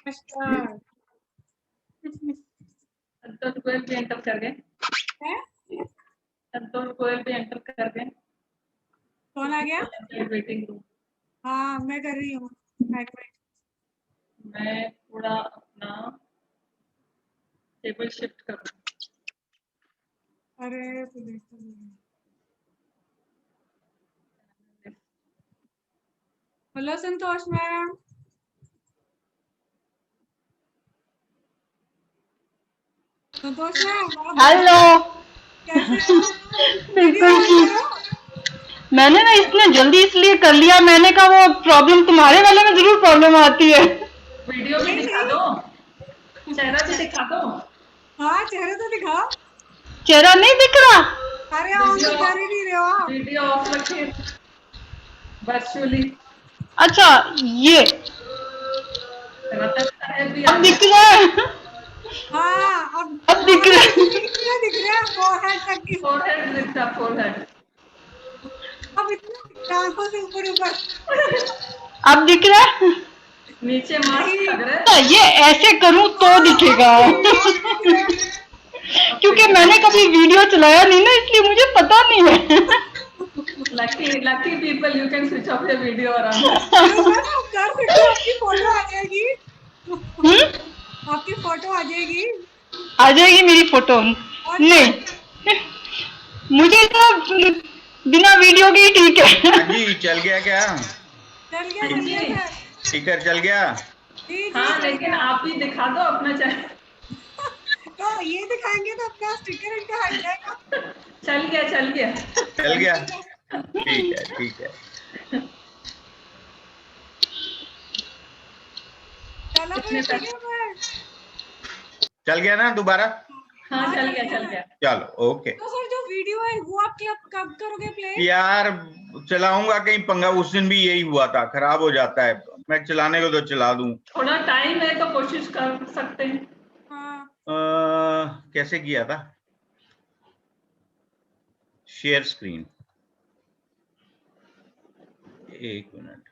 नमस्कार। संतोष गोयल भी एंटर कर गए। संतोष गोयल भी एंटर कर गए। कौन आ गया? Waiting room. हाँ मैं कर रही हूँ। मैं थोड़ा अपना टेबल शिफ्ट कर रहा हूँ। अरे हेलो संतोष मैम। संतोष मैम हेलो। कैसे हो? वीडियो बिल्कुल ऑन ठीक। करो। मैंने ना इतने जल्दी इसलिए कर लिया, मैंने कहा वो प्रॉब्लम तुम्हारे वाले में जरूर प्रॉब्लम आती है। वीडियो भी दिखा दो, चेहरा भी दिखा दो। हाँ चेहरे तो दिखाओ। चेहरा नहीं दिख रहा? अरे ऑन तो कर ही नहीं रहे हो आप। वीडियो ऑफ रखिए वर्चुअली। अच्छा ये रतन साहब भी अब दिख रहा है। हाँ अब अब दिख रहा है। इतना दिख रहा है फोरहेड तक की। फोरहेड दिखता, फोरहेड। अब इतना आंखों से ऊपर ऊपर। अब दिख रहा है। नीचे मास्क नहीं लग रहा है। तो ये ऐसे करूं तो दिखेगा। अब दिख रहा है। क्योंकि मैंने कभी वीडियो चलाया नहीं ना, इसलिए मुझे पता नहीं है। Lucky people, you can switch off your video आराम से। तो मैम आप कर सकते हो, आपकी फोटो आ जाएगी। आपकी फोटो आ जाएगी। आ जाएगी मेरी फोटो? और नहीं, मुझे तो बिना वीडियो के ही ठीक है। हाँ जी, चल गया क्या? चल गया सर। स्पीकर चल गया? जी हाँ चल लेकिन गया। आप भी दिखा दो अपना चेहरा। तो ये दिखाएंगे तो अपना स्टिकर इनका हट जाएगा। चल गया, चल गया। चल गया, ठीक है ठीक है। चलो फिर ठीक है फिर। चल गया ना दोबारा? हाँ चल गया, चल गया। चलो ओके। तो सर जो वीडियो है वो आप कब करोगे प्ले? यार चलाऊंगा कहीं पंगा, उस दिन भी यही हुआ था, खराब हो जाता है। मैं चलाने को तो चला दूं। थोड़ा टाइम है तो कोशिश कर सकते हैं। हाँ कैसे किया था? शेयर स्क्रीन, एक मिनट।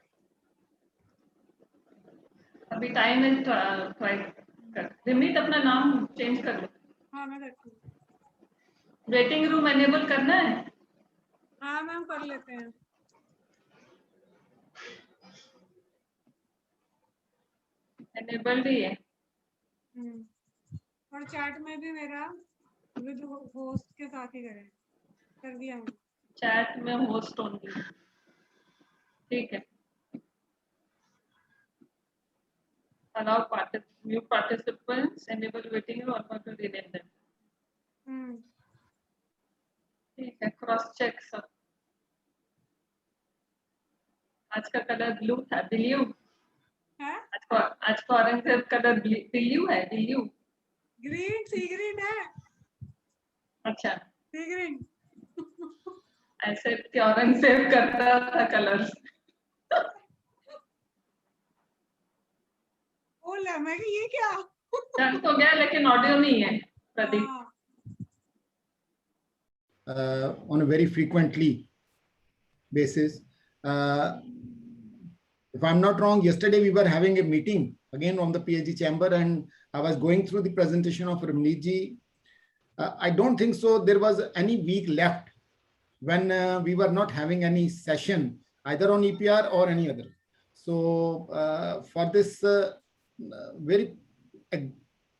अभी टाइम है, ट्राई कर। रिमित अपना नाम चेंज कर लो। हाँ मैं करती हूँ। वेटिंग रूम एनेबल करना है। हाँ मैम कर लेते हैं। एनेबल्ड ही है। और चैट में भी मेरा विद होस्ट के साथ ही करें, कर दिया मैंने। चैट में होस्ट ओनली, ठीक है। allow new participants, enable waiting room, or to rename them। ठीक है, क्रॉस चेक सब। आज का कलर ब्लू था, ब्लू है? आज का ऑरेंज कलर ब्लू है, ब्लू। ग्रीन, सी ग्रीन है। अच्छा, सी ग्रीन। ऐसे ऑरेंज सेव करता था कलर। बोला मैं कि ये क्या? चल तो गया लेकिन ऑडियो नहीं है Pradeep. On a very frequently basis. If I'm not wrong, yesterday we were having a meeting again on the PhD chamber, and I was going through the presentation of Ramneet ji. I don't think so there was any week left when we were not having any session either on EPR or any other. So for this very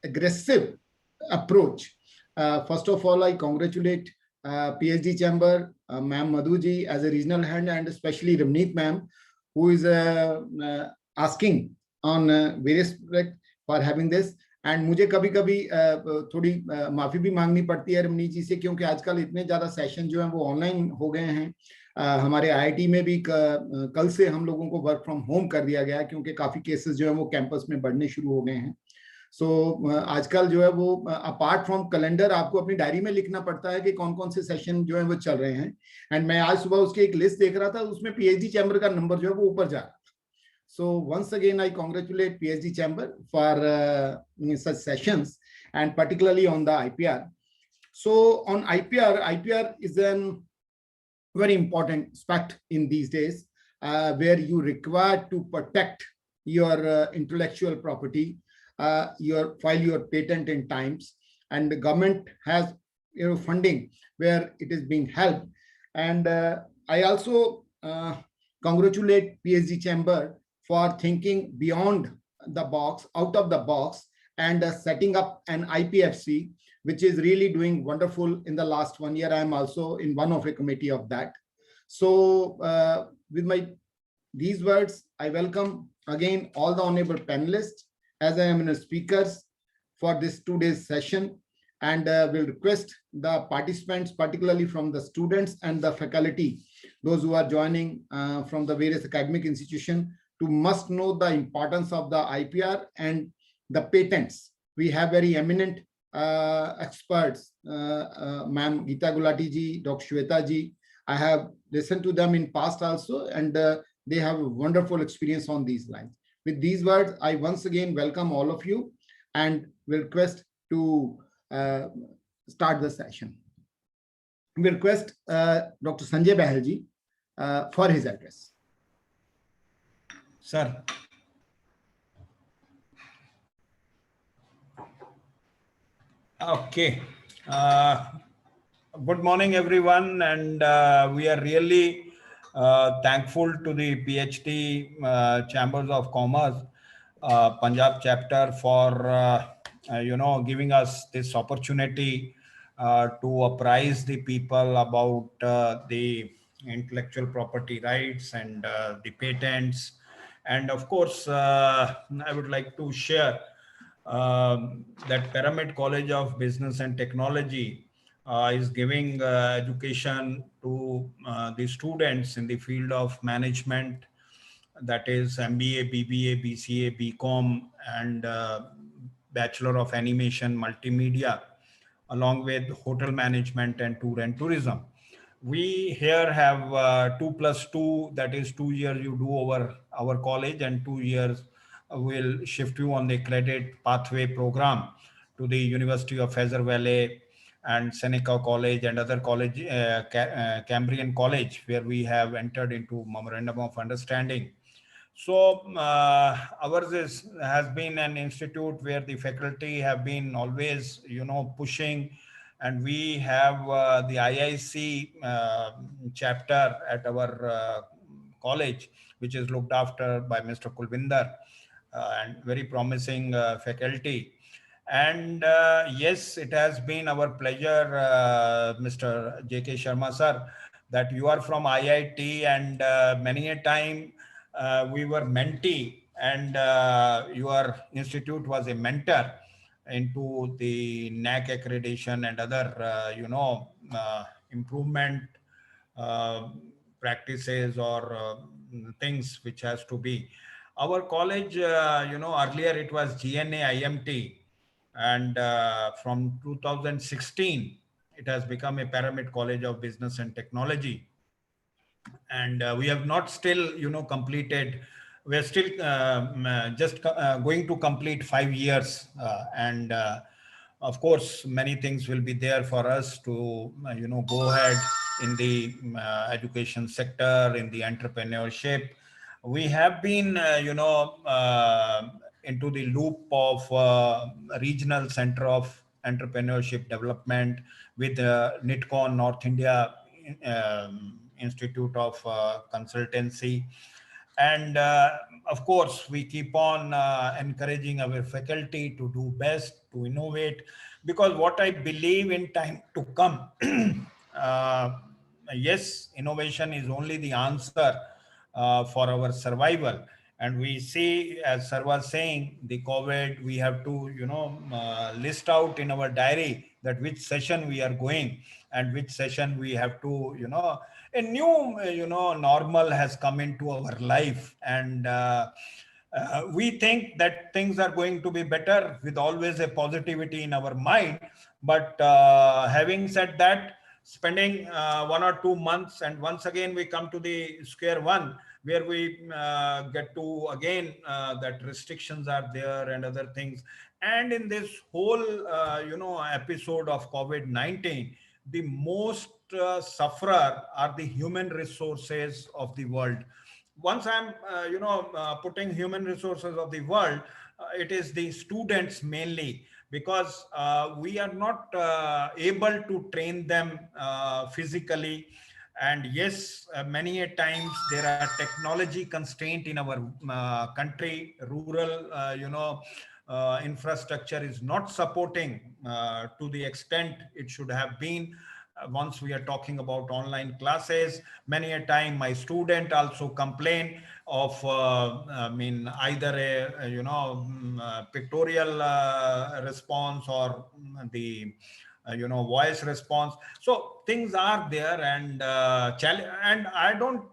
aggressive approach, first of all, I congratulate PhD chamber, ma'am Madhu ji as a regional head, and especially Ramneet ma'am, who is asking on various projects for having this. And मुझे कभी कभी थोड़ी माफी भी मांगनी पड़ती है रमनीत जी से, क्योंकि आजकल इतने ज्यादा सेशन जो हैं वो ऑनलाइन हो गए हैं। हमारे आईआईटी में भी कल से हम लोगों को वर्क फ्रॉम होम कर दिया गया है, क्योंकि काफी केसेस जो हैं वो कैंपस में बढ़ने शुरू हो गए हैं। सो आजकल जो है वो अपार्ट फ्रॉम कैलेंडर आपको अपनी डायरी में लिखना पड़ता है कि कौन कौन से सेशन जो है वो चल रहे हैं। एंड मैं आज सुबह उसकी एक लिस्ट देख रहा था, उसमें पीएचडी चैम्बर का नंबर जो है वो ऊपर जा रहा था। So once again, I congratulate PhD Chamber for such sessions, and particularly on the IPR. So on IPR, IPR is a very important aspect in these days, where you require to protect your intellectual property file your patent in times, and the government has funding where it is being helped. And I also congratulate PhD Chamber for thinking beyond the box, out of the box, and setting up an IPFC, which is really doing wonderful in the last 1 year. I am also in one of a committee of that. So with these words, I welcome again all the honorable panelists as I am in speakers for this 2 days session, and will request the participants, particularly from the students and the faculty, those who are joining from the various academic institutions, to must know the importance of the IPR and the patents. We have very eminent experts, Ma'am Geeta Gulati ji, Dr. Shweta ji. I have listened to them in past also, and they have a wonderful experience on these lines. With these words, I once again welcome all of you and will request to start the session. We request Dr. Sanjay Bahal ji for his address. Sir. Okay. Good morning, everyone, and we are really thankful to the PhD Chambers of Commerce, Punjab chapter, for giving us this opportunity to apprise the people about the intellectual property rights and the patents. And of course, I would like to share that Pyramid College of Business and Technology is giving education to the students in the field of management, that is MBA, BBA, BCA, BCom, and Bachelor of Animation Multimedia, along with hotel management and tour and tourism. We here have 2+2, that is 2 years you do over our college, and 2 years will shift you on the credit pathway program to the University of Fraser Valley and Seneca College and other college, Cambrian College, where we have entered into Memorandum of Understanding. So ours has been an institute where the faculty have been always, pushing, and we have the IIC chapter at our college, which is looked after by Mr. Kulvinder, and very promising faculty. And yes, it has been our pleasure, Mr. J.K. Sharma sir, that you are from IIT, and many a time we were mentee, and your institute was a mentor into the NAC accreditation and other, improvement practices or things which has to be. Our college, earlier it was GNA IMT, and from 2016, it has become a Pyramid College of Business and Technology. And we have not still, completed. We're still just going to complete 5 years. And of course, many things will be there for us to, go ahead in the education sector, in the entrepreneurship. We have been, into the loop of Regional Center of Entrepreneurship Development with NITCON, North India Institute of Consultancy. And of course, we keep on encouraging our faculty to do best, to innovate, because what I believe in time to come, yes, innovation is only the answer for our survival. And we see, as sir was saying, the COVID, we have to, list out in our diary that which session we are going and which session we have to, a new, normal has come into our life. And we think that things are going to be better with always a positivity in our mind. But having said that, spending 1 or 2 months, and once again we come to the square one, where we get to again that restrictions are there and other things. And in this whole episode of COVID-19, the most sufferer are the human resources of the world. Once I'm putting human resources of the world, it is the students mainly, because we are not able to train them physically. And yes, many a times there are technology constraint in our country. Rural, infrastructure is not supporting to the extent it should have been. Once we are talking about online classes, many a time my student also complain of either a pictorial response, or the voice response. So things are there, and and I don't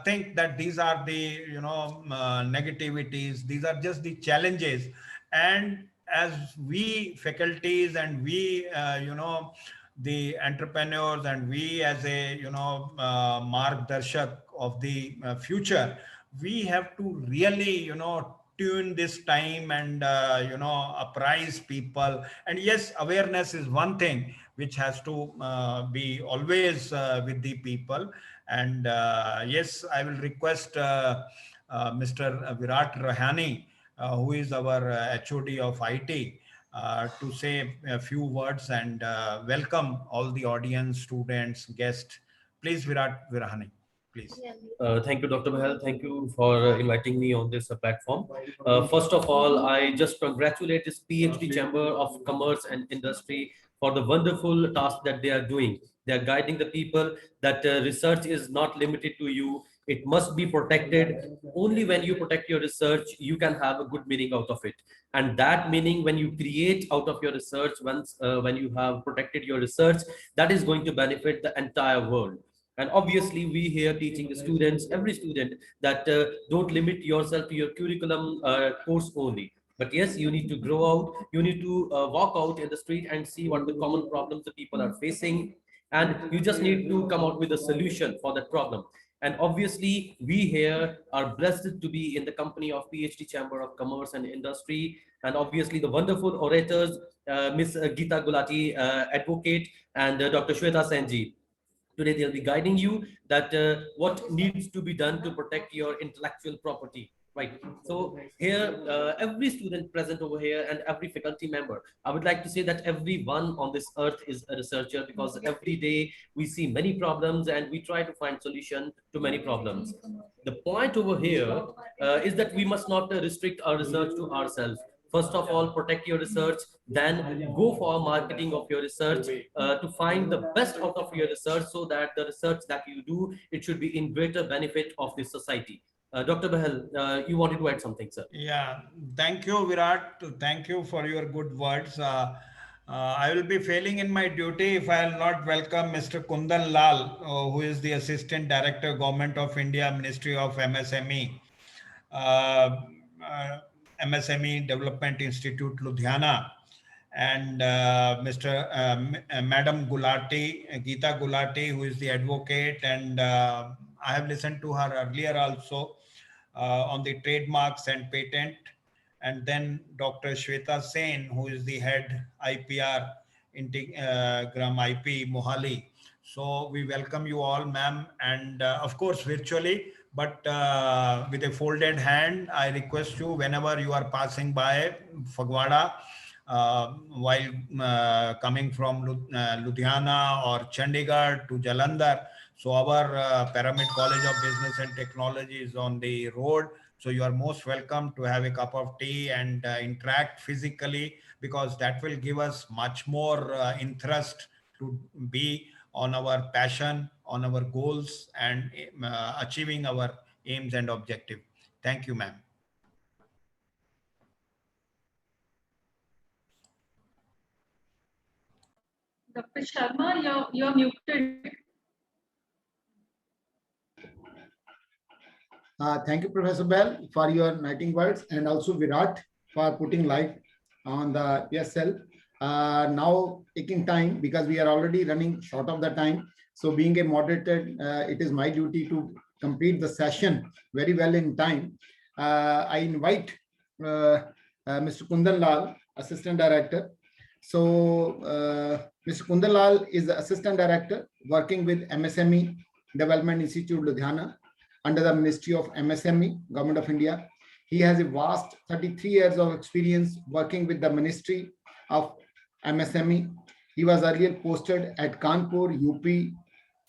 think that these are the negativities. These are just the challenges. And as we faculties, and we the entrepreneurs, and we as a margdarshak of the future, we have to really tune this time, and apprise people. And yes, awareness is one thing which has to be always with the people. And yes, I will request Mr. Virat Rahani, who is our HOD of IT, to say a few words, and welcome all the audience, students, guests. Please, Virat Virahani, please. Thank you, Dr. Bahal. Thank you for inviting me on this platform. First of all, I just congratulate this PhD Chamber of Commerce and Industry for the wonderful task that they are doing. They are guiding the people that research is not limited to you. It must be protected. Only when you protect your research, you can have a good meaning out of it. And that meaning, when you create out of your research, once when you have protected your research, that is going to benefit the entire world. And obviously, we here teaching the students, every student, that don't limit yourself to your curriculum course only. But yes, you need to grow out. You need to walk out in the street and see what the common problems the people are facing. And you just need to come out with a solution for that problem. And obviously, we here are blessed to be in the company of PhD Chamber of Commerce and Industry. And obviously, the wonderful orators, Ms. Geeta Gulati, advocate, and Dr. Shweta Senji. Today, they'll be guiding you that what needs to be done to protect your intellectual property. Right. So here, every student present over here and every faculty member, I would like to say that everyone on this earth is a researcher, because every day we see many problems and we try to find solution to many problems. The point over here is that we must not restrict our research to ourselves. First of all, protect your research, then go for marketing of your research to find the best out of your research, so that the research that you do, it should be in greater benefit of the society. Dr. Bahal, you wanted to add something, sir? Yeah, thank you, Virat. Thank you for your good words. I will be failing in my duty if I will not welcome Mr. Kundan Lal, who is the Assistant Director, Government of India, Ministry of MSME, MSME Development Institute, Ludhiana, and Madam Gulati, Geeta Gulati, who is the advocate, and I have listened to her earlier also on the trademarks and patent, and then Dr. Shweta Sen, who is the head IPR, Gram IP, Mohali. So we welcome you all, ma'am, and of course virtually, but with a folded hand, I request you, whenever you are passing by Phagwada, while coming from Ludhiana or Chandigarh to Jalandhar. So our Pyramid College of Business and Technology is on the road. So you are most welcome to have a cup of tea and interact physically, because that will give us much more interest to be on our passion, on our goals, and achieving our aims and objective. Thank you, ma'am. Dr. Sharma, you're muted. Thank you, Professor Bell, for your enlightening words, and also Virat for putting light on the PSL. Now taking time, because we are already running short of the time. So being a moderator, it is my duty to complete the session very well in time. I invite Mr. Kundan Lal, Assistant Director. So Mr. Kundan Lal is the Assistant Director working with MSME Development Institute, Ludhiana, under the Ministry of MSME, Government of India. He has a vast 33 years of experience working with the Ministry of MSME. He was earlier posted at Kanpur, UP,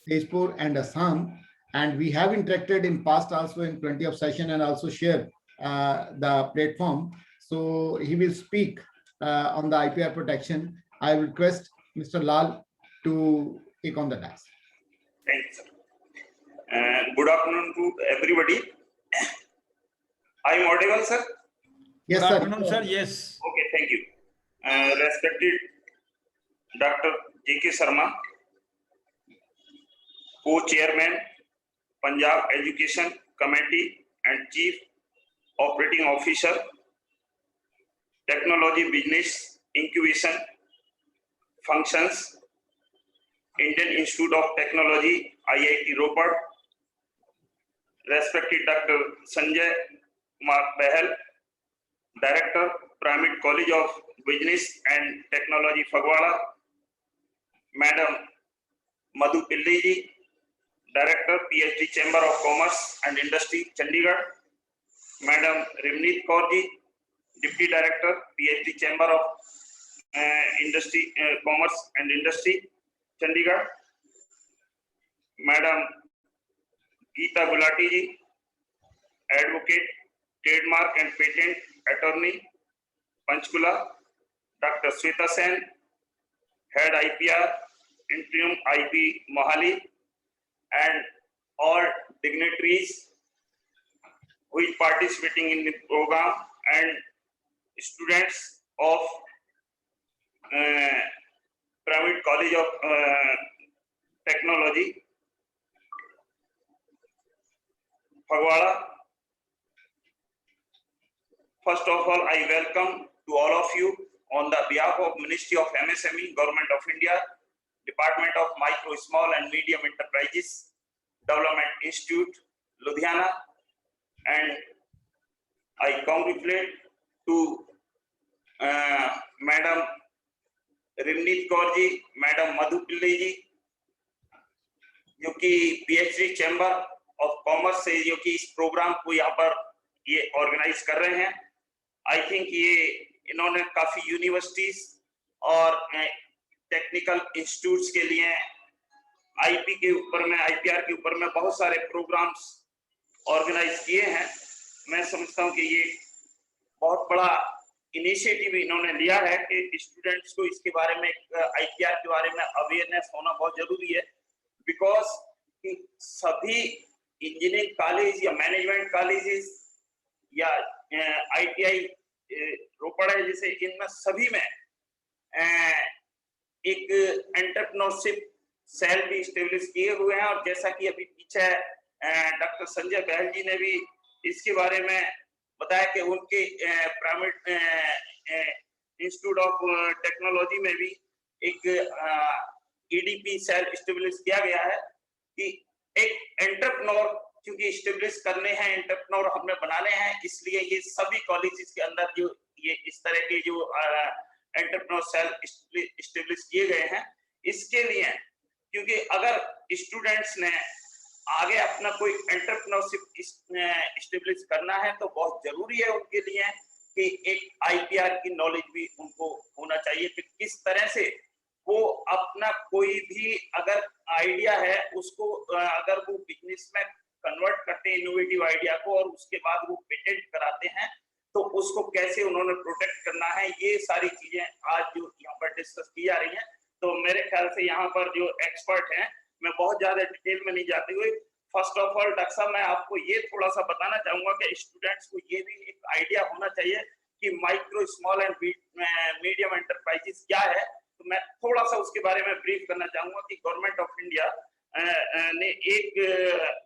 Tezpur and Assam, and we have interacted in past also in plenty of session and also share the platform. So he will speak on the IPR protection. I will request Mr. Lal to take on the task. Thank you, sir. Good afternoon to everybody. I am audible, sir? Yes, Good sir. afternoon, sir. Yes. Okay, thank you. Respected Dr. J.K. Sharma, Co-Chairman, Punjab Education Committee and Chief Operating Officer, Technology Business Incubation Functions, Indian Institute of Technology, IIT Ropar, respected Dr. Sanjay Kumar Bahal, Director, Pyramid College of Business and Technology, Phagwara, Madam Madhu Pillai ji, Director, PhD Chamber of Commerce and Industry, Chandigarh, Madam Rimneet Kaur ji, Deputy Director, PhD Chamber of Industry, Commerce and Industry, Chandigarh, Madam Geeta Gulati ji, Advocate, Trademark and Patent Attorney, Panchkula, Dr. Sweta Sen, Head IPR, Interim IP Mohali, and all dignitaries who is participating in the program and students of Pyramid College of Technology, Phagwara. First of all, I welcome to all of you on the behalf of Ministry of MSME, Government of India, Department of Micro, Small and Medium Enterprises, Development Institute, Ludhiana, and I congratulate to Madam Rimneet Kaur ji, Madam Madhu Pillai ji, जो कि PhD chamber of commerce से जो कि इस programme को यहाँ पर ये ऑर्गेनाइज कर रहे हैं. आई थिंक ये इन्होंने काफी यूनिवर्सिटीज और टेक्निकल इंस्टीट्यूट्स के लिए आईपी के ऊपर में, आईपीआर के ऊपर में बहुत सारे प्रोग्राम्स ऑर्गेनाइज किए हैं. मैं समझता हूँ कि ये बहुत बड़ा इनिशिएटिव इन्होंने लिया है कि स्टूडेंट्स को इसके बारे में, आईपीआर के बारे में अवेयरनेस होना बहुत जरूरी है. बिकॉज सभी इंजीनियरिंग कॉलेज या मैनेजमेंट कॉलेजेस या आईटीआई रोपड़ है, जैसे इनमें सभी में एक एंटरप्रेन्योरशिप सेल भी स्टेब्लिश किए हुए हैं. और जैसा कि अभी पीछे डॉक्टर संजय बहल जी ने भी इसके बारे में बताया कि उनके प्राइवेट इंस्टीट्यूट ऑफ टेक्नोलॉजी में भी एक ईडीपी सेल स्टेब्लिश किया गया है कि एक एंटरप्रेन्योर क्योंकि स्टेब्लिश करने हैं, एंटरप्रेन्योर हमें बनाने हैं, इसलिए ये सभी कॉलेजेस के अंदर जो ये इस तरह के जो एंटरप्रेन्योर सेल स्टेब्लिश किए गए हैं. इसके लिए क्योंकि अगर स्टूडेंट्स ने आगे अपना कोई एंटरप्रेन्योरशिप स्टेब्लिश करना है तो बहुत जरूरी है उनके लिए कि एक आईपीआर की नॉलेज भी उनको होना चाहिए कि किस तरह से वो अपना कोई भी अगर आइडिया है उसको अगर वो बिजनेस में कन्वर्ट करते हैं, इनोवेटिव आइडिया को, और उसके बाद वो पेटेंट कराते हैं तो उसको कैसे उन्होंने प्रोटेक्ट करना है, ये सारी चीजें आज जो यहाँ पर डिस्कस की जा रही हैं. तो मेरे ख्याल से यहाँ पर जो एक्सपर्ट हैं, मैं बहुत ज्यादा डिटेल में नहीं जाते हुए, फर्स्ट ऑफ ऑल डॉक्टर साहब मैं आपको ये थोड़ा सा बताना चाहूंगा कि स्टूडेंट्स को ये भी एक आइडिया होना चाहिए कि micro, small and medium enterprises क्या है. तो मैं थोड़ा सा उसके बारे में ब्रीफ करना चाहूंगा कि गवर्नमेंट ऑफ इंडिया ने 1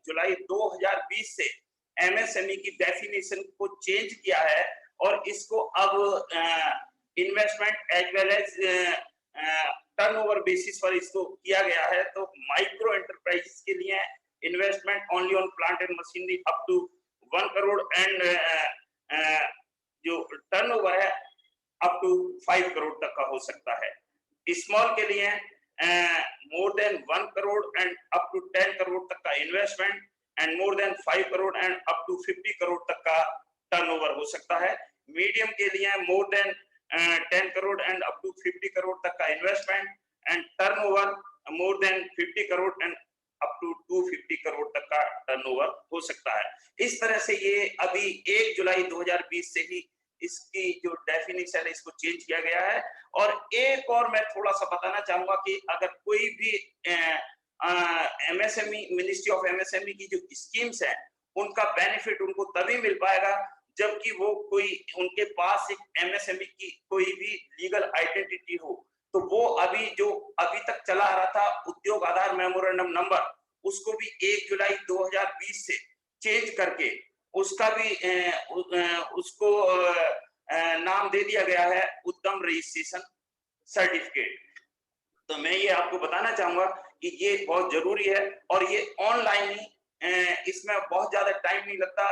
जुलाई 2020 से एमएसएमई की डेफिनेशन को चेंज किया है और इसको अब investment as well as turnover basis पर इसको किया गया है. तो माइक्रो एंटरप्राइजेस के लिए investment only on plant and machinery up to 1 crore and जो टर्नओवर है अप टू 5 करोड़ तक का हो सकता है. स्मॉल के लिए more than 1 crore and up to 10 crore तक का investment and more than 5 crore and up to 50 crore तक का टर्नओवर हो सकता है। मीडियम के लिए more than 10 crore and up to 50 crore तक का investment and turnover more than 50 crore and up to 250 crore तक का टर्नओवर हो सकता है। इस तरह से ये अभी 1 जुलाई 2020 से ही इसकी जो डेफिनेशन है इसको चेंज किया गया है। और एक और मैं थोड़ा सा बताना चाहूंगा कि अगर कोई भी एमएसएमई, मिनिस्ट्री ऑफ एमएसएमई की जो स्कीम्स है उनका बेनिफिट उनको तभी मिल पाएगा जबकि वो कोई उनके पास एक एमएसएमई की कोई भी लीगल आइडेंटिटी हो। तो वो अभी जो अभी तक चला आ रहा था उद्योग आधार मेमोरेंडम नंबर, उसको भी 1 जुलाई 2020 से चेंज करके उसका भी उसको नाम दे दिया गया है उद्यम रजिस्ट्रेशन सर्टिफिकेट। तो मैं ये आपको बताना चाहूंगा कि ये बहुत जरूरी है और ये ऑनलाइन ही, इसमें बहुत ज्यादा टाइम नहीं लगता।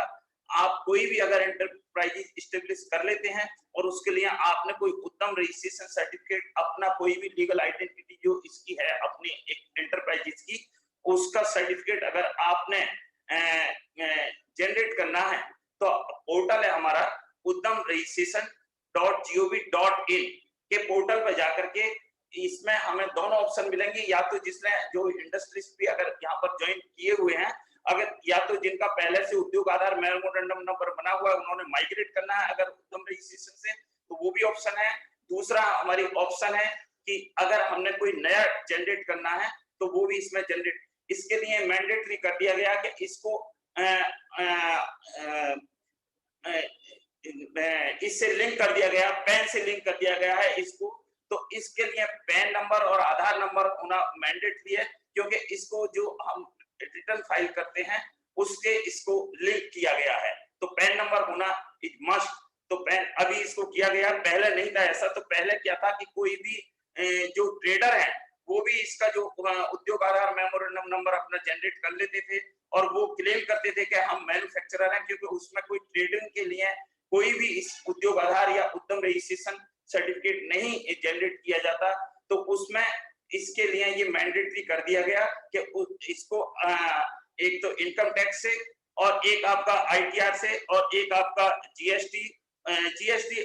आप कोई भी अगर एंटरप्राइज इस्टेब्लिश कर लेते हैं और उसके लिए आपने कोई उद्यम रजिस्ट्रेशन सर्टिफिकेट, अपना कोई भी लीगल आइडेंटिटी जो इसकी है अपनी एक एंटरप्राइजेस की, उसका सर्टिफिकेट अगर आपने जनरेट करना है तो पोर्टल है हमारा उद्यम registration.gov.in के पोर्टल पर जाकर के इसमें हमें दोनों ऑप्शन मिलेंगे, या तो जिसने जो इंडस्ट्रीज भी अगर यहाँ पर ज्वाइन किए हुए हैं, अगर या तो जिनका पहले से उद्योग आधार मेमोरेंडम नंबर बना हुआ है उन्होंने माइग्रेट करना है अगर उद्यम रजिस्ट्रेशन से, तो वो भी ऑप्शन है। दूसरा हमारी ऑप्शन है कि अगर हमने कोई नया जनरेट करना है तो वो भी इसमें जनरेट, इसके लिए मैंडेटरी कर दिया गया कि इसको इससे लिंक कर दिया गया, पैन से लिंक कर दिया गया है इसको। तो इसके लिए पैन नंबर और आधार नंबर होना मैंडेटरी है, क्योंकि इसको जो हम रिटर्न फाइल करते हैं उसके इसको लिंक किया गया है। तो पैन नंबर होना इट मस्ट। तो पैन अभी इसको किया गया, पहले नहीं था ऐसा। तो पहले क्या था कि कोई भी जो ट्रेडर है वो भी इसका जो उद्योग आधार मेमोरेंडम नंबर अपना जनरेट कर लेते थे और वो क्लेम करते थे कि हम मैन्युफैक्चरर हैं, क्योंकि उसमें कोई ट्रेडिंग के लिए कोई भी इस उद्योग आधार या उद्यम रजिस्ट्रेशन सर्टिफिकेट नहीं जनरेट किया जाता। तो उसमें इसके लिए ये मैंडेटरी कर दिया गया कि इसको एक तो इनकम टैक्स से और एक आपका आईटीआर से और एक आपका जीएसटी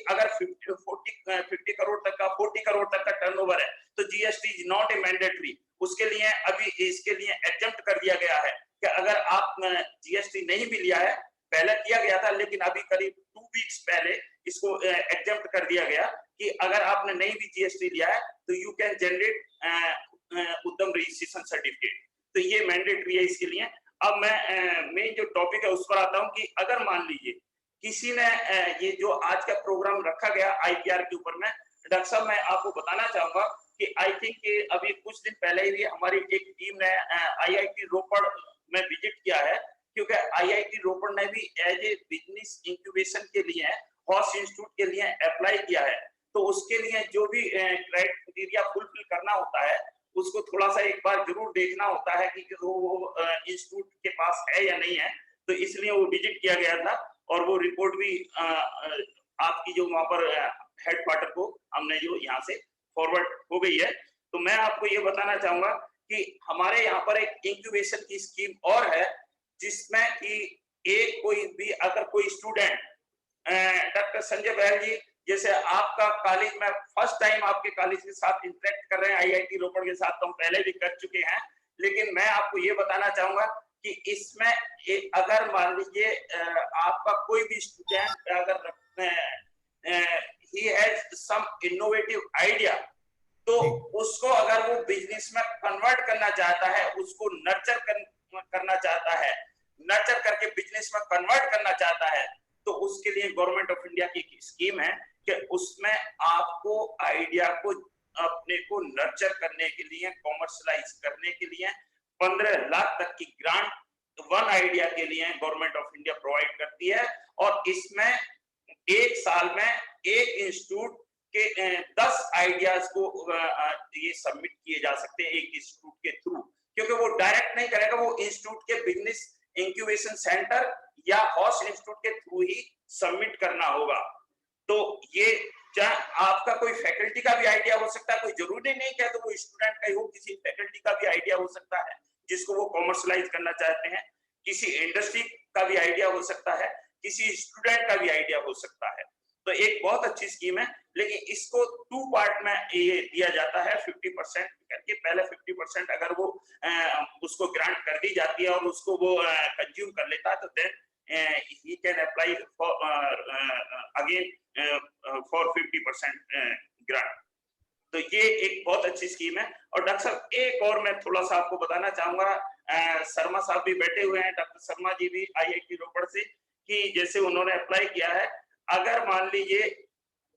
अगर 50 करोड़ तक का 40 करोड़ तक का टर्नओवर है तो GST is not a mandatory. उसके लिए अभी इसके लिए एग्जम्प्ट कर दिया गया है कि अगर आप जीएसटी नहीं भी लिया है, पहले किया गया था लेकिन अभी करीब 2 वीक्स पहले इसको एग्जम्प्ट कर दिया गया कि अगर आपने नहीं भी जीएसटी लिया है तो यू कैन जनरेट उद्यम रजिस्ट्रेशन सर्टिफिकेट। तो ये मैंडेटरी है इसके लिए। अब मैं मेन जो टॉपिक है उस पर आता हूँ कि अगर मान लीजिए किसी ने ये जो आज का प्रोग्राम रखा गया आईटीआर के ऊपर में, डॉक्टर साहब मैं आपको बताना चाहूंगा कि आई थिंक अभी कुछ दिन पहले ही हमारी एक टीम ने आईआईटी रोपड़ में विजिट किया है, क्योंकि आईआईटी रोपड़ ने भी एज ए बिजनेस इंक्यूबेशन के लिए हॉस इंस्टीट्यूट के लिए अप्लाई किया है। तो उसके लिए जो भी क्राइटेरिया फुलफिल करना होता है उसको थोड़ा सा एक बार जरूर देखना होता है कि वो इंस्टीट्यूट के पास है या नहीं है। तो इसलिए वो विजिट किया गया था और वो रिपोर्ट भी आपकी जो वहां पर हेडक्वार्टर को हमने जो यहाँ से फॉरवर्ड हो गई है। तो मैं आपको ये बताना चाहूंगा कि हमारे यहाँ पर एक इंक्यूबेशन की स्कीम और है, जिसमें कि एक कोई भी अगर कोई स्टूडेंट, डॉक्टर संजय बहल जी जैसे आपका कॉलेज में फर्स्ट टाइम आपके कॉलेज के साथ इंटरेक्ट कर रहे हैं, आईआईटी रोपड़ के साथ तो हम पहले भी कर चुके हैं, लेकिन मैं आपको ये बताना चाहूंगा कि इसमें अगर मान लीजिए आपका कोई भी स्टूडेंट अगर he has some innovative idea, तो उसको अगर वो बिजनेस में कन्वर्ट करना चाहता है, उसको नर्चर करना चाहता है, नर्चर करके बिजनेस में कन्वर्ट करना चाहता है, तो उसके लिए गवर्नमेंट ऑफ इंडिया की एक स्कीम है कि उसमें आपको आइडिया को अपने को नर्चर करने के लिए, कॉमर्शलाइज करने के लिए 15 लाख तक की ग्रांट वन आइडिया के लिए गवर्नमेंट ऑफ इंडिया प्रोवाइड करती है। और इसमें एक साल में एक इंस्टीट्यूट के 10 आइडियाज को ये सबमिट किए जा सकते हैं एक इंस्टीट्यूट के थ्रू, क्योंकि वो डायरेक्ट नहीं करेगा, वो इंस्टीट्यूट के बिजनेस इंक्यूबेशन सेंटर या हॉस इंस्टीट्यूट के थ्रू ही सबमिट करना होगा। तो ये चाहे आपका कोई फैकल्टी का भी आइडिया हो सकता है, कोई जरूरी नहीं कि तो वो स्टूडेंट का ही हो, किसी फैकल्टी का भी आइडिया हो सकता है जिसको वो कॉमर्शलाइज करना चाहते हैं, किसी इंडस्ट्री का भी आइडिया हो सकता है, किसी स्टूडेंट का भी आइडिया हो सकता है। तो एक बहुत अच्छी स्कीम है, लेकिन इसको 2 पार्ट में ये दिया जाता है 50% करके। पहले 50% अगर वो उसको ग्रांट कर दी जाती है और उसको वो कंज्यूम कर लेता है, तो then he can apply for again for 50% grant. तो ये एक बहुत अच्छी स्कीम है। और डॉक्टर साहब एक और मैं थोड़ा सा आपको बताना चाहूंगा, शर्मा साहब भी बैठे हुए हैं, डॉक्टर शर्मा जी भी IIT रोपड़ से, कि जैसे उन्होंने अप्लाई किया है, अगर मान लीजिए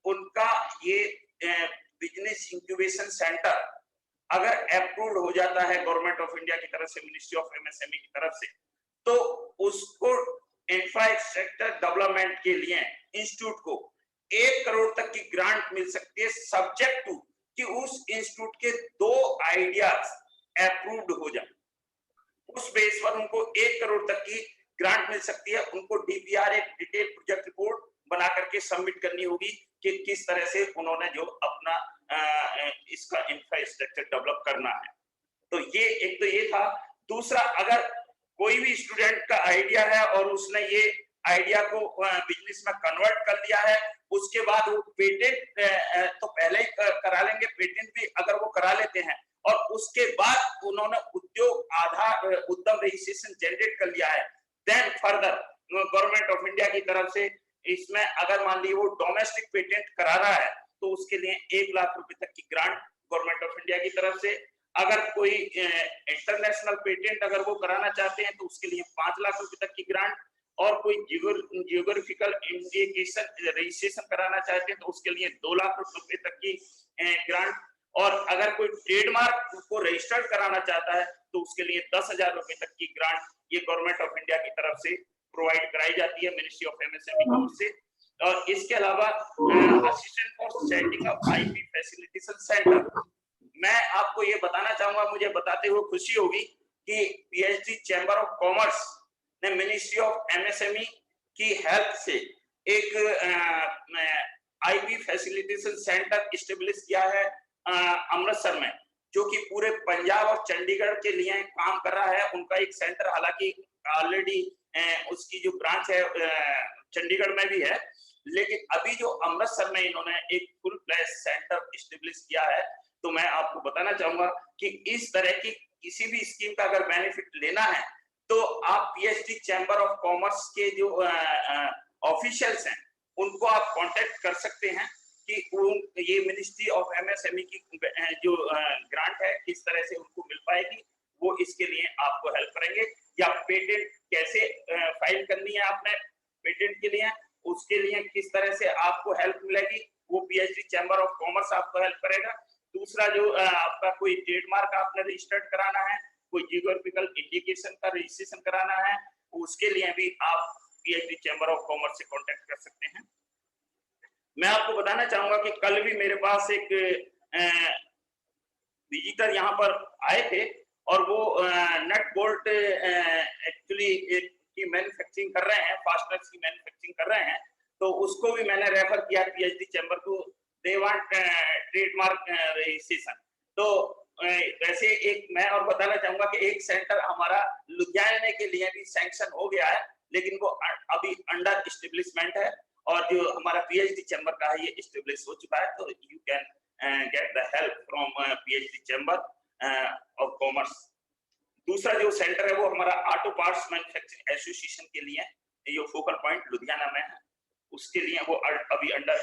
उनका ये बिजनेस इंक्यूबेशन सेंटर अगर अप्रूव्ड हो जाता है गवर्नमेंट ऑफ इंडिया की तरफ से, मिनिस्ट्री ऑफ MSME की तरफ से, तो उसको इंफ्रास्ट्रक्चर डेवलपमेंट के लिए इंस्टीट्यूट को 1 करोड़ तक की ग्रांट मिल सकती है, सब्जेक्ट टू कि उस इंस्टीट्यूट के 2 आइडियाज अप्रूव्ड हो जाए। उस बेस पर उनको 1 करोड़ तक की ग्रांट मिल सकती है। उनको DPR एक डिटेल प्रोजेक्ट रिपोर्ट बना करके सबमिट करनी होगी कि किस तरह से उन्होंने जो अपना इसका इंफ्रास्ट्रक्चर डेवलप करना है। तो ये एक तो ये था। दूसरा, अगर कोई भी स्टूडेंट का आइडिया है और उसने ये आइडिया को बिजनेस में कन्वर्ट कर दिया है, उसके बाद वो पेटेंट तो पहले ही करा लेंगे, पेटेंट भी अगर वो करा लेते हैं और उसके बाद उन्होंने उद्योग आधार उद्यम रजिस्ट्रेशन जनरेट कर लिया है, then further government of India की तरफ से इसमें अगर मान लीजिए वो डोमेस्टिक पेटेंट करा रहा है तो उसके लिए 1 लाख रुपए तक की ग्रांट गवर्नमेंट ऑफ इंडिया की तरफ से। अगर कोई इंटरनेशनल पेटेंट अगर वो कराना चाहते हैं तो उसके लिए 5 लाख रुपए तक की ग्रांट, और कोई जियोग्राफिकल इंडिकेशन रजिस्ट्रेशन कराना चाहते हैं तो उसके लिए 2 लाख रुपए तक की ग्रांट, और अगर कोई ट्रेडमार्क को रजिस्टर्ड कराना चाहता है तो उसके लिए 10,000 रुपए तक की ग्रांट ये गवर्नमेंट ऑफ इंडिया की तरफ से प्रोवाइड कराई जाती है मिनिस्ट्री ऑफ MSME की ओर से। और इसके अलावा assistant for setting up IP facilitation centre, मैं आपको ये बताना चाहूंगा, मुझे बताते हुए खुशी होगी कि PhD चैम्बर ऑफ कॉमर्स ने मिनिस्ट्री ऑफ MSME की हेल्प से एक IP फैसिलिटेशन सेंटर इस्टेब्लिश किया है अमृतसर में, जो कि पूरे पंजाब और चंडीगढ़ के लिए काम कर रहा है। उनका एक सेंटर हालांकि ऑलरेडी उसकी जो ब्रांच है चंडीगढ़ में भी है, लेकिन अभी जो अमृतसर में इन्होंने एक फुल फ्लैश सेंटर इस्टेब्लिश किया है। तो मैं आपको बताना चाहूंगा कि इस तरह की किसी भी स्कीम का अगर बेनिफिट लेना है तो आप PhD चैम्बर ऑफ कॉमर्स के जो ऑफिशियल्स हैं उनको आप कांटेक्ट कर सकते हैं कि ये मिनिस्ट्री ऑफ MSME की जो ग्रांट है किस तरह से उनको मिल पाएगी, वो इसके लिए आपको हेल्प करेंगे। या पेटेंट कैसे फाइल करनी है आपने पेटेंट के लिए, उसके लिए किस तरह से आपको हेल्प मिलेगी, वो PhD चैम्बर ऑफ कॉमर्स आपको हेल्प करेगा। दूसरा, जो आपका कोई ट्रेडमार्क आपने रजिस्टर्ड कराना है, कोई जियोग्राफिकल इंडिकेशन का रजिस्ट्रेशन कराना है, उसके लिए भी आप PhD चैम्बर ऑफ कॉमर्स से कांटेक्ट कर सकते हैं। मैं आपको बताना चाहूंगा कि कल भी मेरे पास एक विजिटर यहाँ पर आए थे और वो नट बोल्ट एक्चुअली की मैन्युफैक्चरिंग कर रहे हैं, फास्टनर्स की मैन्युफैक्चरिंग कर रहे हैं। तो उसको भी मैंने रेफर किया PhD चैम्बर को, दे वांट ट्रेडमार्क रजिस्ट्रेशन। तो वैसे एक मैं और बताना चाहूंगा कि एक सेंटर हमारा लुधियाना के लिए भी सैंक्शन हो गया है, लेकिन वो अभी अंडर एस्टेब्लिशमेंट है, और जो हमारा PhD चैम्बर का है ये एस्टेब्लिश हो चुका है। तो you can get the help from PhD chamber of commerce. दूसरा जो सेंटर है वो हमारा ऑटो पार्ट्स मैन्युफैक्चरिंग एसोसिएशन के लिए, ये फोकल पॉइंट लुधियाना में है, उसके लिए वो अभी अंडर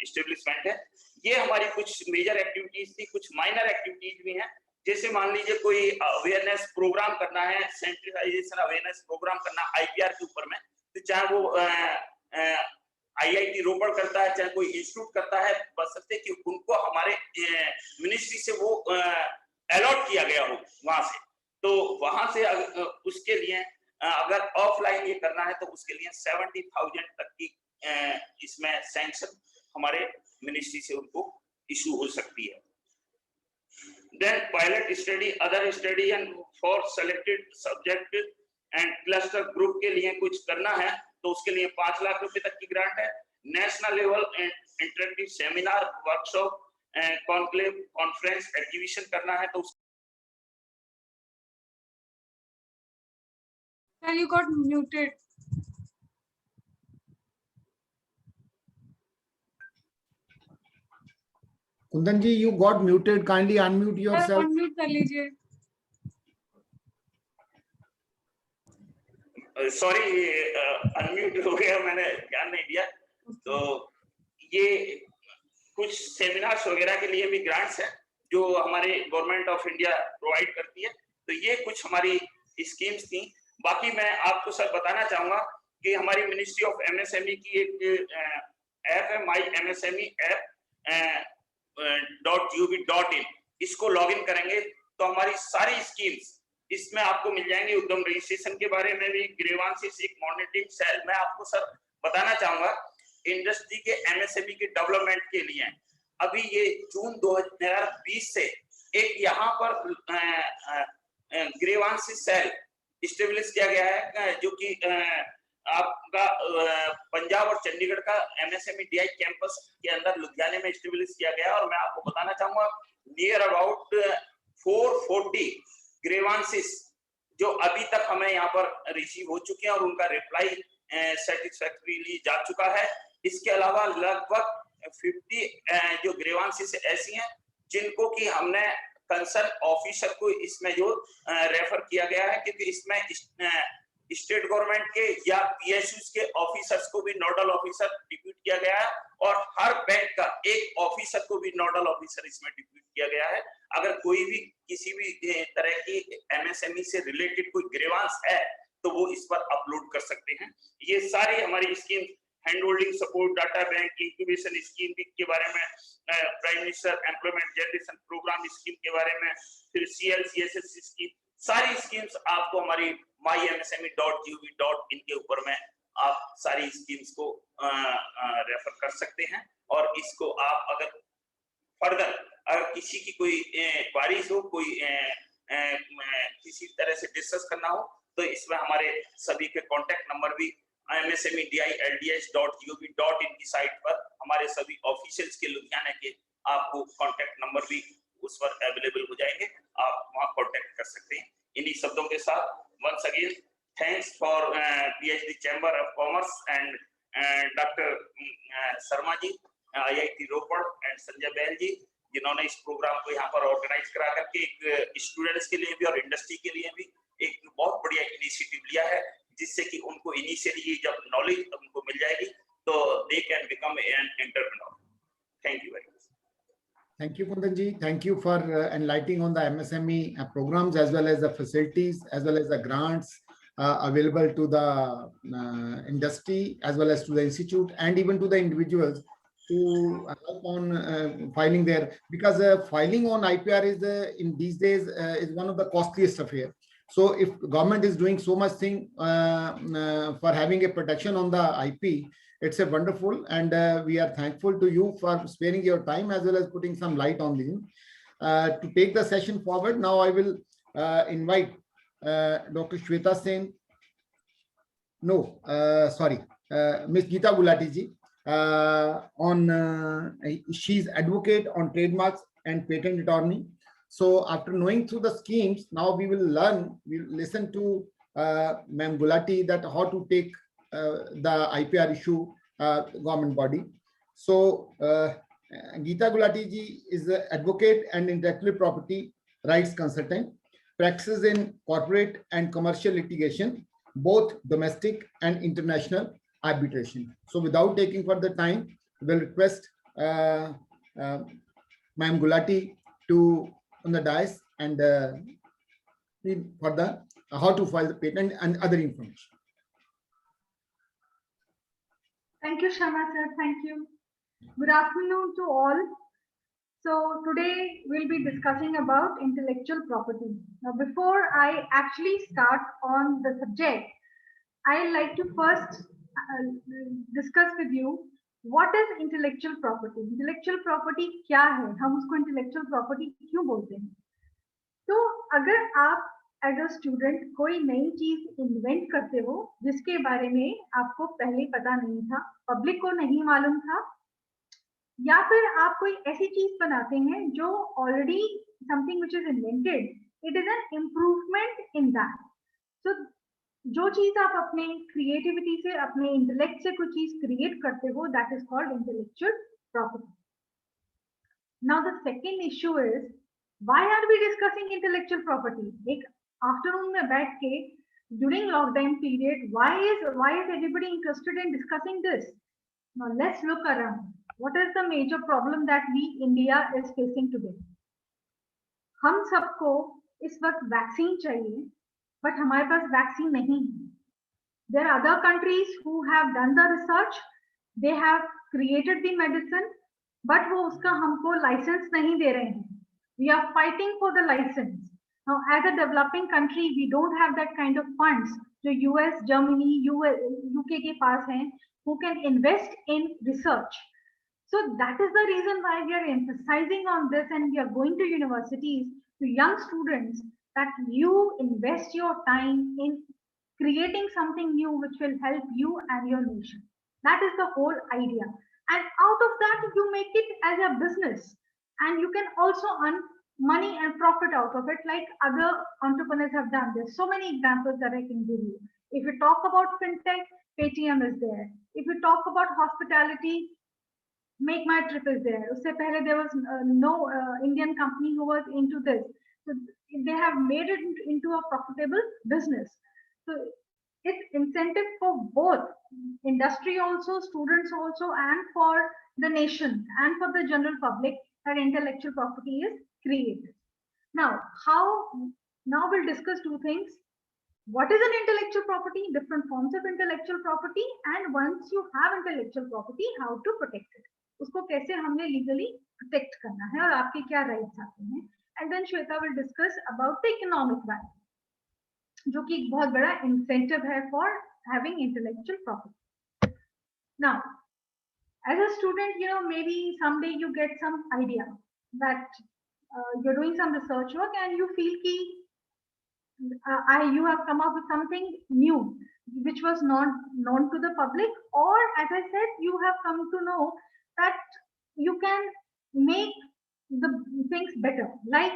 एस्टेब्लिशमेंट है। ये हमारी कुछ मेजर एक्टिविटीज थी, कुछ माइनर एक्टिविटीज भी हैं। जैसे मान लीजिए कोई अवेयरनेस प्रोग्राम करना है, सेंट्रलाइजेशन अवेयरनेस प्रोग्राम करना IPR के ऊपर में, तो चाहे वो IIT रोपड़ करता है, चाहे कोई इंस्टीट्यूट करता है, बशर्ते कि उनको हमारे मिनिस्ट्री से वो अलॉट किया गया हो वहां से। तो वहां से उसके लिए अगर ऑफलाइन ये करना है तो उसके लिए 70,000 तक की इसमें सैंक्शन हमारे मिनिस्ट्री से उनको इशू हो सकती है। Then pilot study, other study and for selected subject and cluster group के लिए कुछ करना है तो उसके लिए 5 लाख रुपए तक की ग्रांट है। National level interactive seminar, workshop, conclave, conference, exhibition करना है तो Sir, you got muted. Kundan ji, you got muted. Kindly unmute yourself. Unmute कर लीजिए. सॉरी, अनम्यूट हो गया, मैंने ध्यान नहीं दिया. तो ये कुछ सेमिनार्स वगैरह के लिए भी ग्रांट्स है जो हमारे गवर्नमेंट ऑफ इंडिया प्रोवाइड करती है. तो ये कुछ हमारी स्कीम्स थी. बाकी मैं आपको सर बताना चाहूंगा कि हमारी मिनिस्ट्री ऑफ एमएसएमई की एक ऐप है, माई एमएसएमई ऐप .gov.in. इसको लॉगिन करेंगे तो हमारी सारी स्कीम्स इसमें आपको मिल जाएंगे. उद्यम रजिस्ट्रेशन के बारे में भी, ग्रीवांसेस एक मॉनिटरिंग सेल. मैं आपको सर बताना चाहूंगा इंडस्ट्री के एमएसएमई के डेवलपमेंट के लिए अभी ये जून 2020 से एक यहाँ पर ग्रीवांसेस सेल इस्टेब्लिश किया गया है, जो कि आपका पंजाब और चंडीगढ़ का एमएसएमई डीआई कैंपस के अंदर लुधियाने में इस्टेब्लिश किया गया. और मैं आपको बताना चाहूंगा नियर अबाउट 440 ग्रीवांसेस जो अभी तक हमें यहाँ पर रिसीव हो चुके हैं और उनका रिप्लाई सेटिस्फैक्टरीली जा चुका है. इसके अलावा लगभग 50 जो ग्रीवांसेस ऐसी हैं जिनको कि हमने कंसर्न ऑफिसर को इसमें जो रेफर किया गया है, क्योंकि इसमें स्टेट गवर्नमेंट के या पीएसयूज के ऑफिसर्स को भी नोडल ऑफिसर डिप्यूट किया गया है और हर बैंक का एक ऑफिसर को भी नोडल ऑफिसर इसमें डिप्यूट किया गया है. अगर कोई भी किसी भी तरह की एमएसएमई से रिलेटेड कोई ग्रीवांस है तो वो इस पर अपलोड कर सकते हैं. ये सारी हमारी scheme, hand holding support, data bank, incubation scheme के बारे में, prime minister employment generation programme scheme के बारे में, फिर CLCSS स्कीम, सारी स्कीम्स आपको हमारी mymsme.gov.in के ऊपर में आप सारी स्कीम्स को रेफर कर सकते हैं. और इसको आप अगर फर्दर अगर किसी की कोई क्वारीज हो, कोई किसी तरह से डिस्कस करना हो, तो इसमें हमारे सभी के कॉन्टेक्ट नंबर भी msmedilds.gov.in की साइट पर हमारे सभी ऑफिशियल्स के लुधियाना के आपको कॉन्टेक्ट नंबर भी उस पर अवेलेबल हो जाएंगे. आप वहां कॉन्टेक्ट कर सकते हैं. इन्हीं शब्दों के साथ once again thanks for PhD Chamber of Commerce and Dr. Sharma ji, IIT Ropar and Sanjay Bail ji, जिन्होंने इस प्रोग्राम को यहाँ पर ऑर्गेनाइज करा करके एक स्टूडेंट्स के लिए भी और इंडस्ट्री के लिए भी एक बहुत बढ़िया इनिशिएटिव लिया है, जिससे कि उनको इनिशियली जब नॉलेज उनको मिल जाएगी तो they can become an entrepreneur. Thank you very much. Thank you, Kundan ji. Thank you for enlightening on the MSME programs as well as the facilities as well as the grants available to the industry as well as to the institute and even to the individuals to help on filing there, because filing on IPR is in these days is one of the costliest affair. So if government is doing so much thing for having a protection on the IP, it's a wonderful, and we are thankful to you for sparing your time as well as putting some light on this. To take the session forward, now I will invite Dr. Shweta Sen. No, sorry, Ms. Geeta Gulati ji. She's advocate on trademarks and patent attorney. So after knowing through the schemes, now we will listen to Ma'am Gulati that how to take the IPR issue government body. So Geeta Gulati ji is an advocate and intellectual property rights consultant, practices in corporate and commercial litigation, both domestic and international arbitration. So without taking further time, we will request Ma'am Gulati to on the dais and for the how to file the patent and other information. Thank you, Shama sir. Thank you. Good afternoon to all. So today we'll be discussing about intellectual property. Now, before I actually start on the subject, I'd like to first discuss with you what is intellectual property. Intellectual property क्या है? हम उसको intellectual property क्यों बोलते हैं? तो अगर आप एज अ स्टूडेंट कोई नई चीज इन्वेंट करते हो जिसके बारे में आपको पहले पता नहीं था, पब्लिक को नहीं मालूम था, या फिर आप कोई ऐसी चीज बनाते हैं जो already something which is invented, it is an improvement in that. तो जो चीज आप अपने क्रिएटिविटी से, अपने इंटेलेक्ट से कोई चीज क्रिएट करते हो, that is called intellectual property. Now the second issue is, why are we discussing intellectual property? एक afternoon में बैठ के during lockdown period, why is everybody interested in discussing this? Now let's look around. What is the major problem that we India is facing today? हम सबको इस वक्त vaccine चाहिए, but हमारे पास वैक्सीन नहीं है. There are other countries who have done the research, they have created the medicine, but वो उसका हमको license नहीं दे रहे हैं. We are fighting for the license. Now, as a developing country, we don't have that kind of funds. जो US, Germany, UK के पास हैं, who can invest in research. So that is the reason why we are emphasizing on this, and we are going to universities, to young students, that you invest your time in creating something new which will help you and your nation. That is the whole idea. And out of that, you make it as a business, and you can also earn money and profit out of it, like other entrepreneurs have done. There's so many examples that I can give you. If you talk about fintech, Paytm is there. If you talk about hospitality, Make My Trip is there. Usse pehle there was no Indian company who was into this. So they have made it into a profitable business. So it's incentive for both industry also, students also, and for the nation and for the general public that intellectual property is created. Now, now we'll discuss two things. What is an intellectual property, different forms of intellectual property, and once you have intellectual property, how to protect it. उसको कैसे हमने legally protect करना है और आपके क्या rights आते हैं. And then Shweta will discuss about the economic value, जो कि एक बहुत बड़ा incentive है for having intellectual property. Now, as a student, maybe someday you get some idea that you're doing some research work and you feel you have come up with something new which was not known to the public, or as I said, you have come to know that you can make the things better, like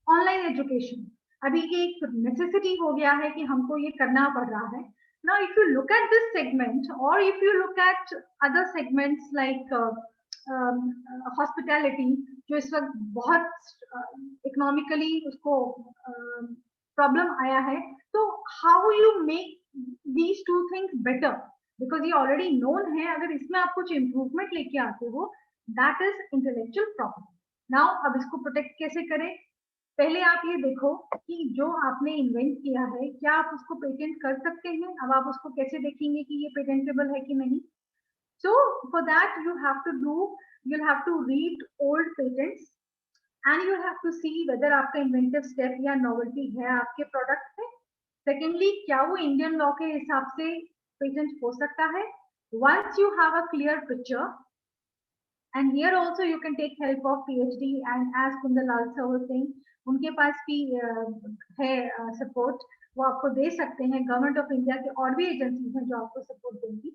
online education. अभी ये एक necessity हो गया है कि हमको ये करना पड़ रहा है. Now, if you look at this segment, or if you look at other segments like hospitality, जो इस वक्त बहुत economically उसको problem आया है, तो how you make these two things better? Because ये already known है, अगर इसमें आप कुछ improvement लेके आते हो, that is intellectual property. Now, अब इसको protect कैसे करें? पहले आप ये देखो कि जो आपने इन्वेंट किया है, क्या आप उसको पेटेंट कर सकते हैं? अब आप उसको कैसे देखेंगे कि ये पेटेंटेबल है कि नहीं? So for that you'll have to read old patents, and you have to see whether आपका inventive step या novelty है आपके product में. Secondly, क्या वो Indian law के हिसाब से patent हो सकता है? Once you have a clear picture, and here also you can take help of PhD, and as Kundalal sir was saying, उनके पास भी है सपोर्ट, वो आपको दे सकते हैं. गवर्नमेंट ऑफ इंडिया के और भी एजेंसीज हैं जो आपको सपोर्ट देंगी.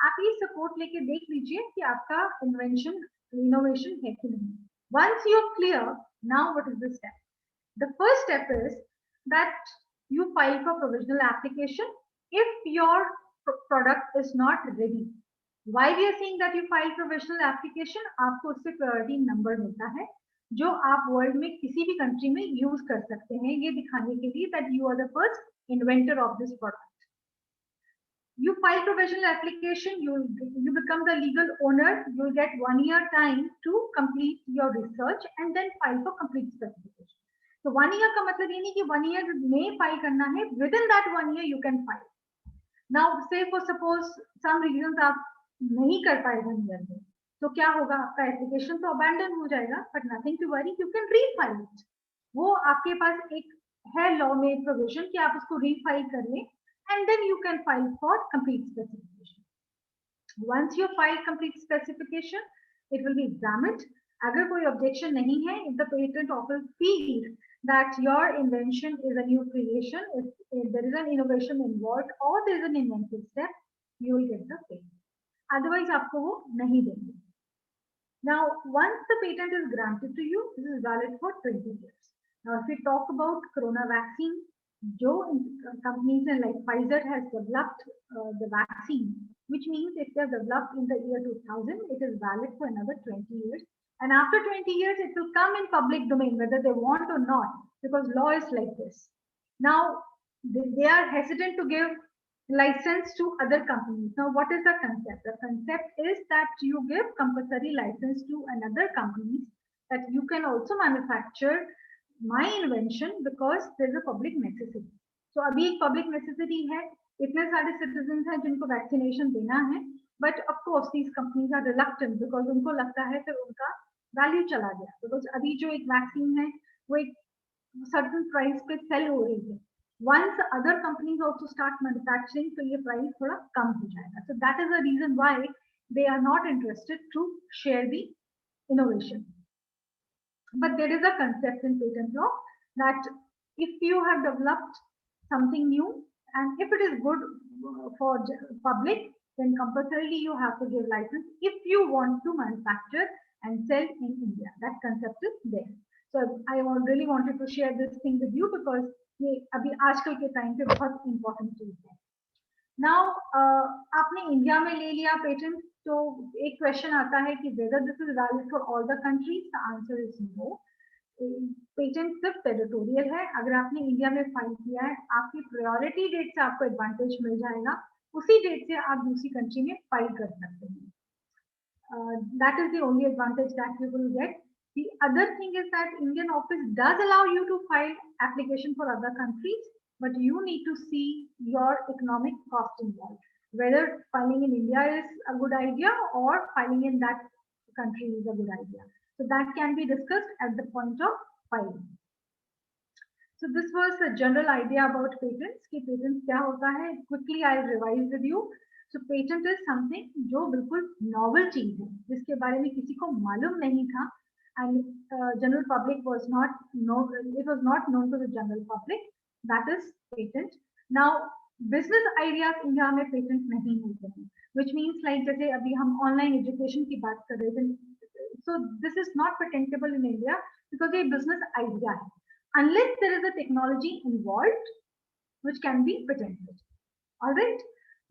आप ये सपोर्ट लेके देख लीजिए कि आपका इनोवेशन है कि नहीं. Once you're clear, now what is the step? The first step is that you file for provisional application if your product is not ready. Why we are saying that you file provisional application? आपको उससे priority number मिलता है जो आप world में किसी भी country में यूज कर सकते हैं, ये दिखाने के लिए that you are the first inventor of this product. You file provisional application, you become the legal owner, you will get 1 year time to complete your research and then file for complete specification. So 1 year का मतलब ये नहीं कि 1 year में file करना है, within that 1 year you can file. Now say for suppose some reasons आप नहीं कर पाए 1 year में, तो क्या होगा? आपका एप्लीकेशन तो अबैंडन हो जाएगा, but nothing to worry, you can refile it. वो आपके पास एक है लॉ में प्रोविजन कि आप उसको रीफाइल कर लें, and then you can file for complete specification. Once you file complete specification, it will be examined. अगर कोई ऑब्जेक्शन नहीं है, if the patent office feel that your invention is a new creation, if there is an innovation involved और there is an inventive step, you will get the patent. Otherwise आपको वो नहीं देंगे. Now, once the patent is granted to you, this is valid for 20 years. Now, if we talk about corona vaccine, जो companies like Pfizer has developed the vaccine, which means if they have developed in the year 2000, it is valid for another 20 years. And after 20 years, it will come in public domain, whether they want or not, because law is like this. Now, they are hesitant to give license to other companies. Now, what is the concept? The concept is that you give compulsory license to another company, that you can also manufacture my invention because there is a public necessity. So, अभी एक public necessity है, इतने सारे citizens हैं जिनको vaccination देना है, but of course these companies are reluctant because उनको लगता है कि उनका वैल्यू चला गया, बिकॉज अभी जो एक वैक्सीन है वो एक सर्टेन प्राइस पे सेल हो रही है. Once other companies also start manufacturing तो ये प्राइस थोड़ा कम हो जाएगा. So that is the reason why they are not interested to share the innovation. But there is a concept in patent law that if you have developed something new and if it is good for public, then compulsorily you have to give license if you want to manufacture and sell in India. That concept is there. So I really wanted to share this thing with you because ये अभी आजकल के time पे बहुत important चीज है. Now आपने India में ले लिया पेटेंट तो एक क्वेश्चन आता है कि whether this is valid for all the countries. The answer is no. Patent सिर्फ टेरिटोरियल है. अगर आपने इंडिया में फाइल किया है, आपकी प्रायोरिटी डेट से आपको एडवांटेज मिल जाएगा, उसी डेट से आप दूसरी कंट्री में फाइल कर सकते हैं. That is the only advantage that you will get. The other thing is that Indian office does allow you to file application for other countries, but you need to see your economic cost involve, whether filing in India is a good idea और filing in that country is a good idea. So that can be discussed at the point of filing. So this was the general idea about patents. कि patents क्या होता है? Quickly I'll revise with you. So patent is something जो बिल्कुल novel चीज है, जिसके बारे में किसी को मालूम नहीं था, and general public was not known. It was not known to the general public. That is patent. Now business ideas India में patent नहीं होते हैं, which means like जैसे अभी हम online education की बात कर रहे थे. So this is not patentable in India because ये business idea है, unless there is a technology involved which can be patented. All right.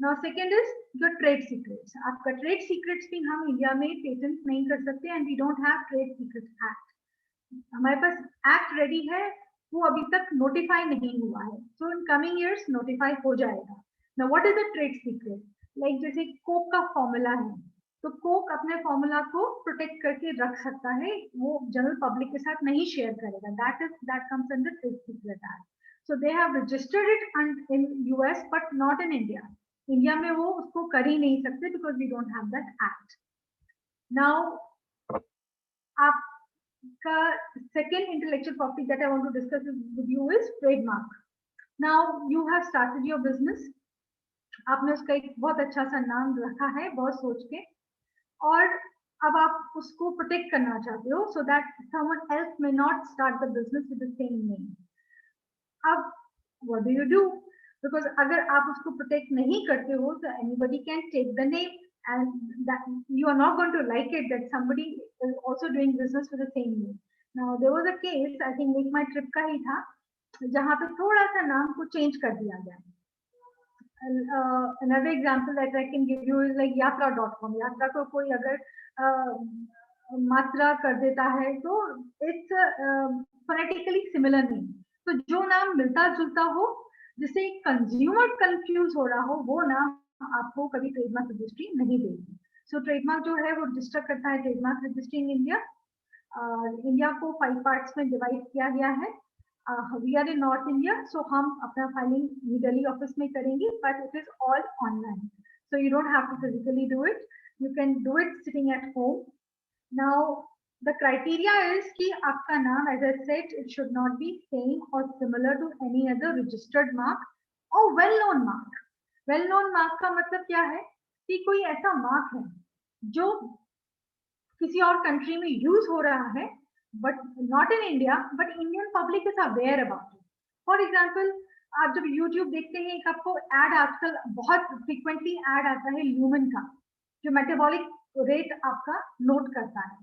Now second is your trade secrets. आपका trade secrets भी हम इंडिया में patent नहीं कर सकते, and we don't have Trade Secrets Act. हमारे पास act ready है, वो अभी तक notify नहीं हुआ है. So in coming years notify हो जाएगा. Now what is the trade secret? Like जैसे कोक का फॉर्मूला है, तो कोक अपने फॉर्मूला को प्रोटेक्ट करके रख सकता है, वो जनरल पब्लिक के साथ नहीं शेयर करेगा. That comes under trade secret act. So they have registered it in US but not in India. India में वो उसको कर ही नहीं सकते because we don't have that act. Now आपका second intellectual property that I want to discuss with you is trademark. Now you have started your business. आपने उसका एक बहुत अच्छा सा नाम रखा है बहुत सोच के, और अब आप उसको प्रोटेक्ट करना चाहते हो so that someone else may not start the business with the same name. अब what do you do? Because अगर आप उसको प्रोटेक्ट नहीं करते हो तो anybody can take the name, and that you are not going to like it that somebody is also doing business with the same name. Now there was a case, I think Make My Trip का ही था, जहाँ पे थोड़ा सा नाम को change कर दिया गया. Another example that I can give you is like yatra.com. यात्रा को कोई अगर मात्रा कर देता है तो it's phonetically similar name. तो जो नाम मिलता जुलता हो, जिससे कंज्यूमर कंफ्यूज हो रहा हो, वो नाम आपको कभी ट्रेडमार्क रजिस्ट्री नहीं देगी. सो ट्रेडमार्क जो है वो रजिस्टर करता है ट्रेडमार्क रजिस्ट्री इन इंडिया. इंडिया को 5 पार्ट्स में डिवाइड किया गया है. We are in North India, so हम अपना फाइलिंग न्यू दिल्ली ऑफिस में करेंगे, but it is all online, so you don't have to physically do it. You can do it sitting at home. Now the criteria is कि आपका नाम, as I said, it should not be same or similar to any other registered mark or well-known mark. Well-known mark का मतलब क्या है कि कोई ऐसा मार्क है जो किसी और कंट्री में यूज हो रहा है, but not in India, but Indian public is aware about it. For example, आप जब YouTube देखते हैं, एक आपको ad आजकल बहुत frequently ad आता है lumen का, जो metabolic rate आपका नोट करता है.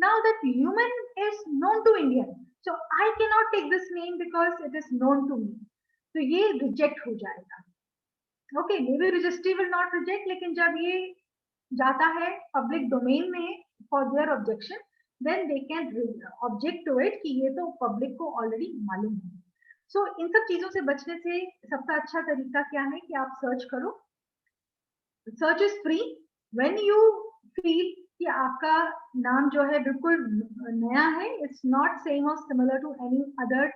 Now that lumen is known to Indian, so I cannot take this name because it is known to me. तो ये reject हो जाएगा. Okay, maybe registry will not reject, लेकिन जब ये जाता है public domain में for their objection, then they can object to it कि ये तो public को already मालूम है. So इन सब चीजों से बचने से सबसे अच्छा तरीका क्या है कि आप सर्च करो. Search is free. When you feel कि आपका नाम जो है बिल्कुल नया है, it's not same or similar to any other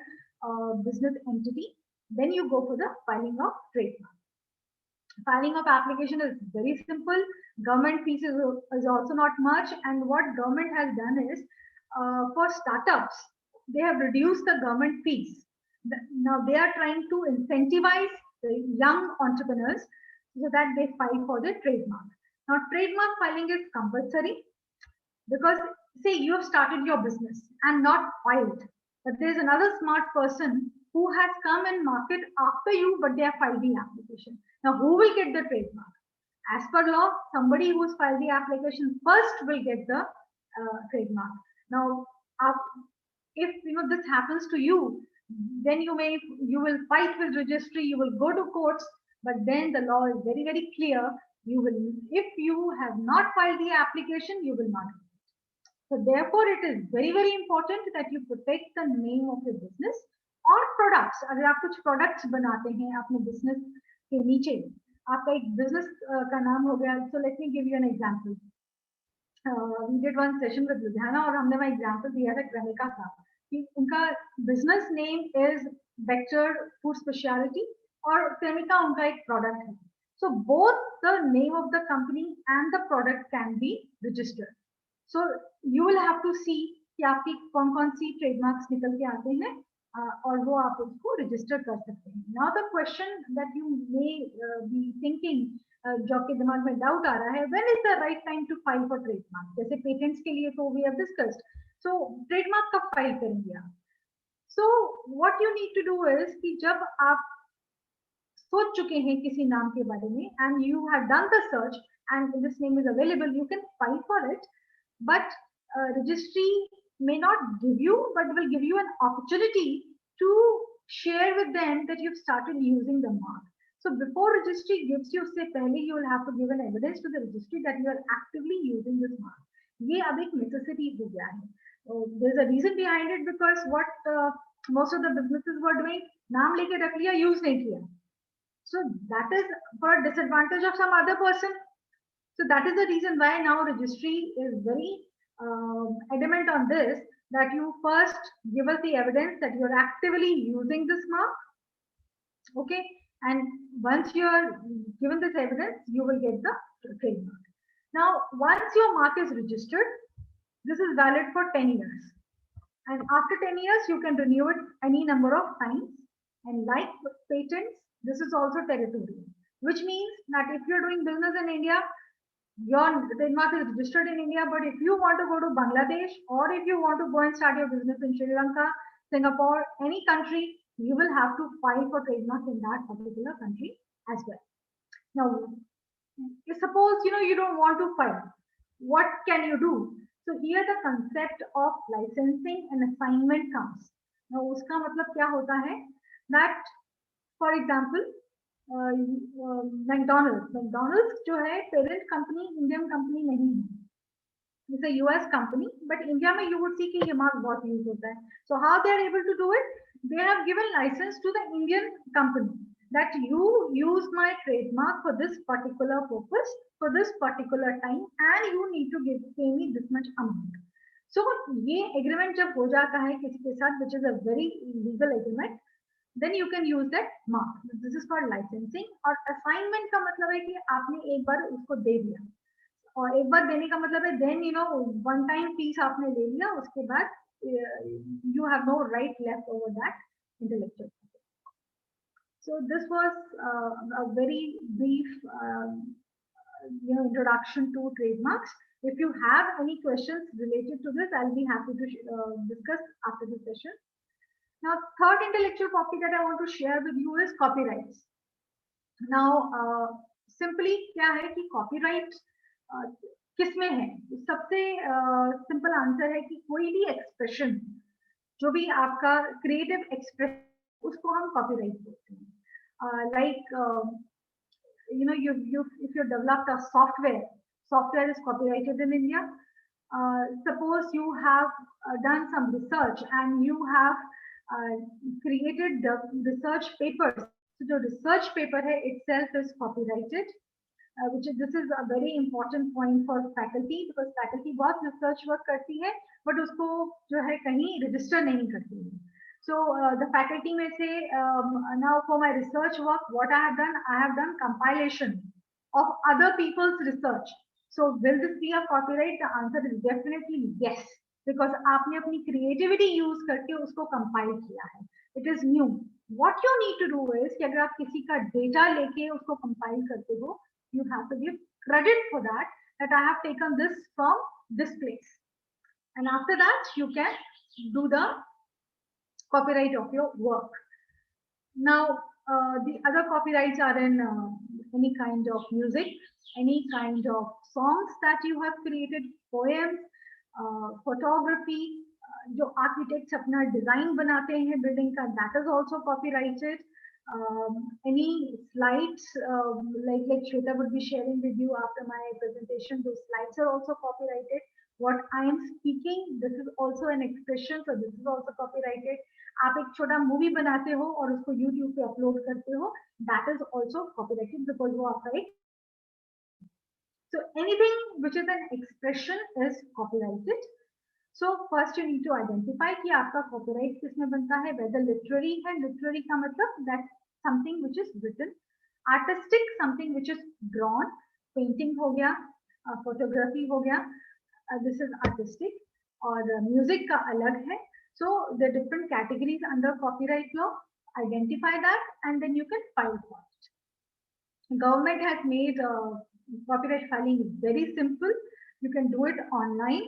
business entity, then you go for the filing of trademark. Filing of application is very simple. Government fees is also not much, and what government has done is for startups they have reduced the government fees. Now they are trying to incentivize the young entrepreneurs so that they file for the trademark. Now trademark filing is compulsory because say you have started your business and not filed, but there is another smart person who has come and market after you, but they have filed the application. Now who will get the trademark? As per law, somebody who has filed the application first will get the trademark. Now if this happens to you, then you will fight with registry, you will go to courts, but then the law is very, very clear. If you have not filed the application, you will not get it. So therefore it is very, very important that you protect the name of your business or products. अगर आप कुछ products बनाते हैं अपने business के नीचे, आपका एक business का नाम हो गया. So let me give you an example. We did one session with Ludhiana और हमने वहाँ example दिया था Cremica का कि उनका business name is Vector Food Speciality और Cremica उनका एक product है. So both the name of the company and the product can be registered. So you will have to see कि आपकी कौन-कौन सी trademarks निकल के आते हैं और वो आप उसको register कर सकते हैं. Now the question that you may be thinking, जो आपके दिमाग में doubt आ रहा है, when is the right time to file for trademark? जैसे patents के लिए तो we have discussed. So trademark कब file करेंगे आप? So what you need to do is कि जब आप सोच चुके हैं किसी नाम के बारे में and you have done the search and this name is available, you can file for it, but registry may not give you, but will give you an opportunity to share with them that you've started using the mark. So before registry gives you, say pehle you will have to give an evidence to the registry that you are actively using this mark. ये अब एक necessity हो गया है. There's a reason behind it because what most of the businesses were doing, नाम लेके रख लिया, use नहीं किया. So that is for a disadvantage of some other person. So that is the reason why now registry is very adamant on this, that you first give us the evidence that you are actively using this mark. Okay, and once you are given this evidence, you will get the trademark. Now, once your mark is registered, this is valid for 10 years. And after 10 years, you can renew it any number of times. And like patents, this is also territorial, which means that if you're doing business in India, your trademark is registered in India, but if you want to go to Bangladesh or if you want to go and start your business in Sri Lanka, Singapore, any country, you will have to file for trademark in that particular country as well. Now, suppose you don't want to file, what can you do? So here the concept of licensing and assignment comes. Now, uska matlab kya hota hai? That, for example, McDonald's जो है parent company Indian company नहीं है. It's a US company, but India में you would see कि ये mark बहुत use होता है. So how they are able to do it? They have given license to the Indian company that you use my trademark for this particular purpose, for this particular time, and you need to pay me this much amount. So ये agreement जब हो जाता है किसी के साथ, which is a very legal agreement, then you can use that mark. This is called licensing. और assignment का मतलब है कि आपने एक बार उसको दे दिया, और एक बार देने का मतलब है then one time piece आपने ले लिया, उसके बाद you have no right left over that intellectual property. So this was a very brief introduction to trademarks. If you have any questions related to this, I'll be happy to discuss after the session. Now, third intellectual property that I want to share with you is copyrights. Now, simply क्या है कि copyright किसमें है? सबसे simple answer है कि कोई भी expression, जो भी आपका creative expression, उसको हम copyright बोलते हैं. Like if you developed a software is copyrighted in India. suppose you have done some research and you have created the research papers. So the research paper itself is copyrighted, this is a very important point for faculty, because faculty बहुत research work करती है, but उसको जो है कहीं register नहीं करती है. So the faculty may say, now for my research work, what I have done compilation of other people's research. So will this be a copyright? The answer is definitely yes, because आपने अपनी creativity use करके उसको compile किया है. It is new. What you need to do is कि अगर आप किसी का data लेके उसको compile करते हो, you have to give credit for that I have taken this from this place. And after that, you can do the copyright of your work. Now, the other copyrights are in any kind of music, any kind of songs that you have created, poems, photography, जो architects अपना design बनाते हैं building का, that is also copyrighted. Any slides like Shweta would be sharing with you after my presentation, those slides are also copyrighted. What I am speaking, this is also an expression, so this is also copyrighted. आप एक छोटा movie बनाते हो और उसको YouTube पे upload करते हो, that is also copyrighted because वो आपका एक. So anything which is an expression is copyrighted. So first you need to identify कि आपका copyright किसमें बनता है, whether literary है, literary का मतलब that something which is written, artistic something which is drawn, painting हो गया, photography हो गया, this is artistic, और music का अलग है. So the different categories under copyright law, identify that and then you can file for it. Government has made copyright filing very simple. You can do it online.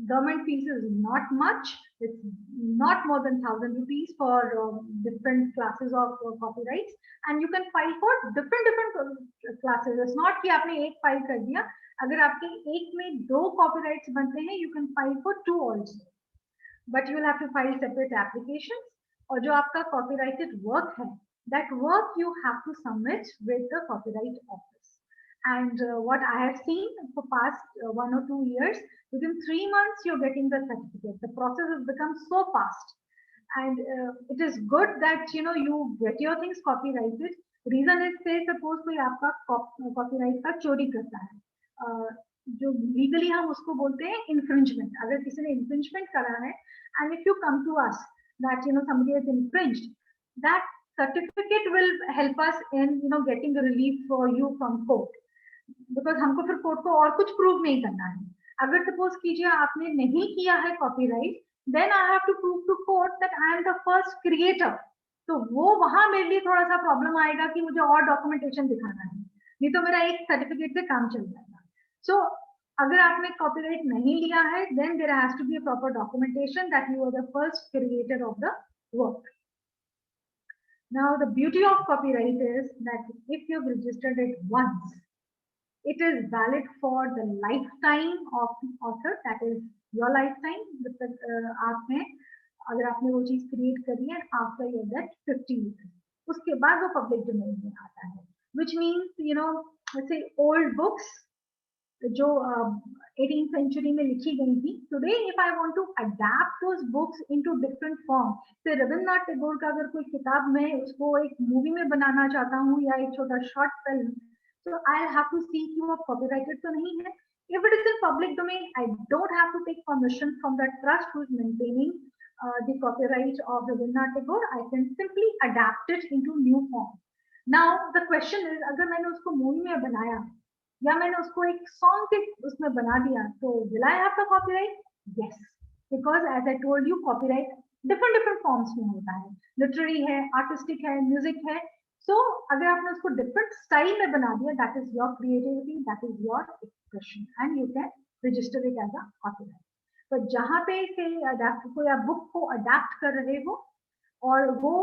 Government fees is not much. It's not more than 1,000 rupees for different classes of copyrights, and you can file for different classes. It's not कि आपने एक file कर दिया. अगर आपके एक में 2 copyrights बनते हैं, you can file for 2 also. But you will have to file separate applications. और जो आपका copyrighted work है, that work you have to submit with the Copyright Office. And what I have seen for past 1 or 2 years, within 3 months you're getting the certificate. The process has become so fast, and it is good that you get your things copyrighted. Reason is, say suppose कोई आपका copyright का चोरी करता है, जो legally हम उसको बोलते हैं infringement. अगर किसी ने infringement करा है, and if you come to us that somebody has infringed, that certificate will help us in getting the relief for you from court. Because हमको फिर कोर्ट को और कुछ प्रूव नहीं करना है. अगर सपोज कीजिए आपने नहीं किया है copyright, then I have to prove to court that I am the first creator. तो वो वहां मेरे लिए थोड़ा सा प्रॉब्लम आएगा कि मुझे और डॉक्यूमेंटेशन दिखाना है, नहीं तो मेरा एक सर्टिफिकेट से काम चल जाएगा. सो अगर आपने कॉपीराइट नहीं लिया है, then there has to be a proper documentation that you are the first creator of the work. Now the beauty of copyright is that if you've registered it once, it is valid for the lifetime of the author, that is your lifetime. आपने अगर आपने वो चीज create करी है after your death 50 years, उसके बाद वो पब्लिक डोमेन में आता है. Which means let's say old books जो 18th century में लिखी गई थी, today if I want to adapt those books into different form, से रविन्द्रनाथ टैगोर का अगर कोई किताब मैं उसको एक मूवी में बनाना चाहता हूँ या एक छोटा short film, so I'll have to see कि वो copyrighted तो नहीं है. If it is in public domain, I don't have to take permission from the trust who is maintaining the copyright of Rabindranath Tagore. I can simply adapt it into new form. Now the question is, अगर मैंने उसको movie में बनाया या मैंने उसको एक song के उसमें बना दिया, तो will I have the copyright? Yes, because as I told you, copyright different forms में होता है. Literary है, artistic है, music है. So अगर आपने उसको different style में बना दिया, that is your creativity, that is your expression, and you can register it as a copyright. But जहाँ पे से adapt कोई आप book को adapt कर रहे हो और वो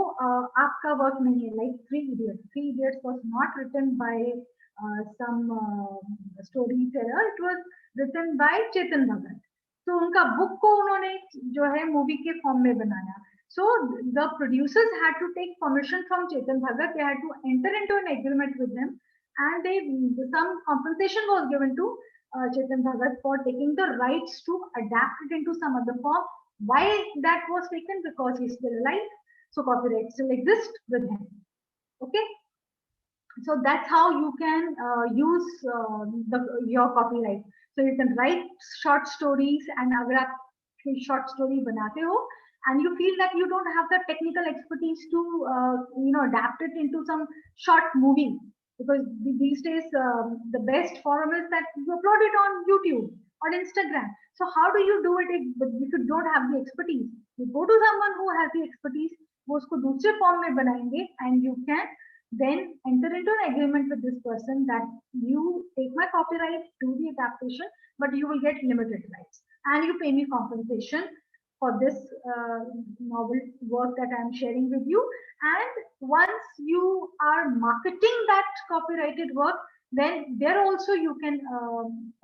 आपका work नहीं है, like Three Idiots was not written by some storyteller, it was written by Chetan Bhagat. तो उनका book को उन्होंने जो है movie के form में बनाया. So the producers had to take permission from Chetan Bhagat. They had to enter into an agreement with them, and some compensation was given to Chetan Bhagat for taking the rights to adapt it into some other form. Why that was taken? Because he's still alive, so copyright still exists with him. Okay, so that's how you can use your copyright. So you can write short stories, and अगर आप कोई short story बनाते हो and you feel that you don't have the technical expertise to adapt it into some short movie, because these days the best forum is that you upload it on YouTube or Instagram. So how do you do it if you don't have the expertise? You go to someone who has the expertise, वो उसको दूसरे form में बनाएंगे, and you can then enter into an agreement with this person that you take my copyright, do the adaptation, but you will get limited rights and you pay me compensation for this novel work that I am sharing with you. And once you are marketing that copyrighted work, then there also you can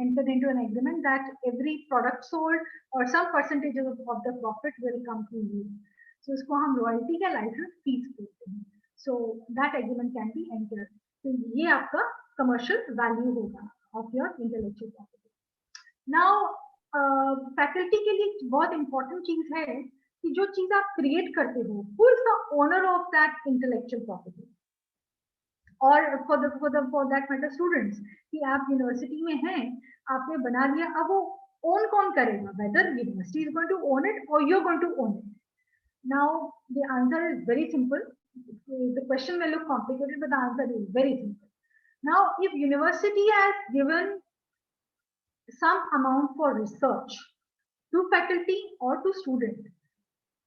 enter into an agreement that every product sold or some percentage of the profit will come to you. So इसको हम royalty का license fees बोलते हैं. So that agreement can be entered. So ये आपका commercial value होगा of your intellectual property. Now faculty के लिए बहुत important चीज है कि जो चीज आप create करते हो, who is the owner of that intellectual property? और for that matter students, कि आप university में हैं, आपने बना दिया, अब वो own कौन करेगा? Whether university is going to own it or you're going to own it. Now the answer is very simple. The question may look complicated, but the answer is very simple. Now, if university has given some amount for research to faculty or to student,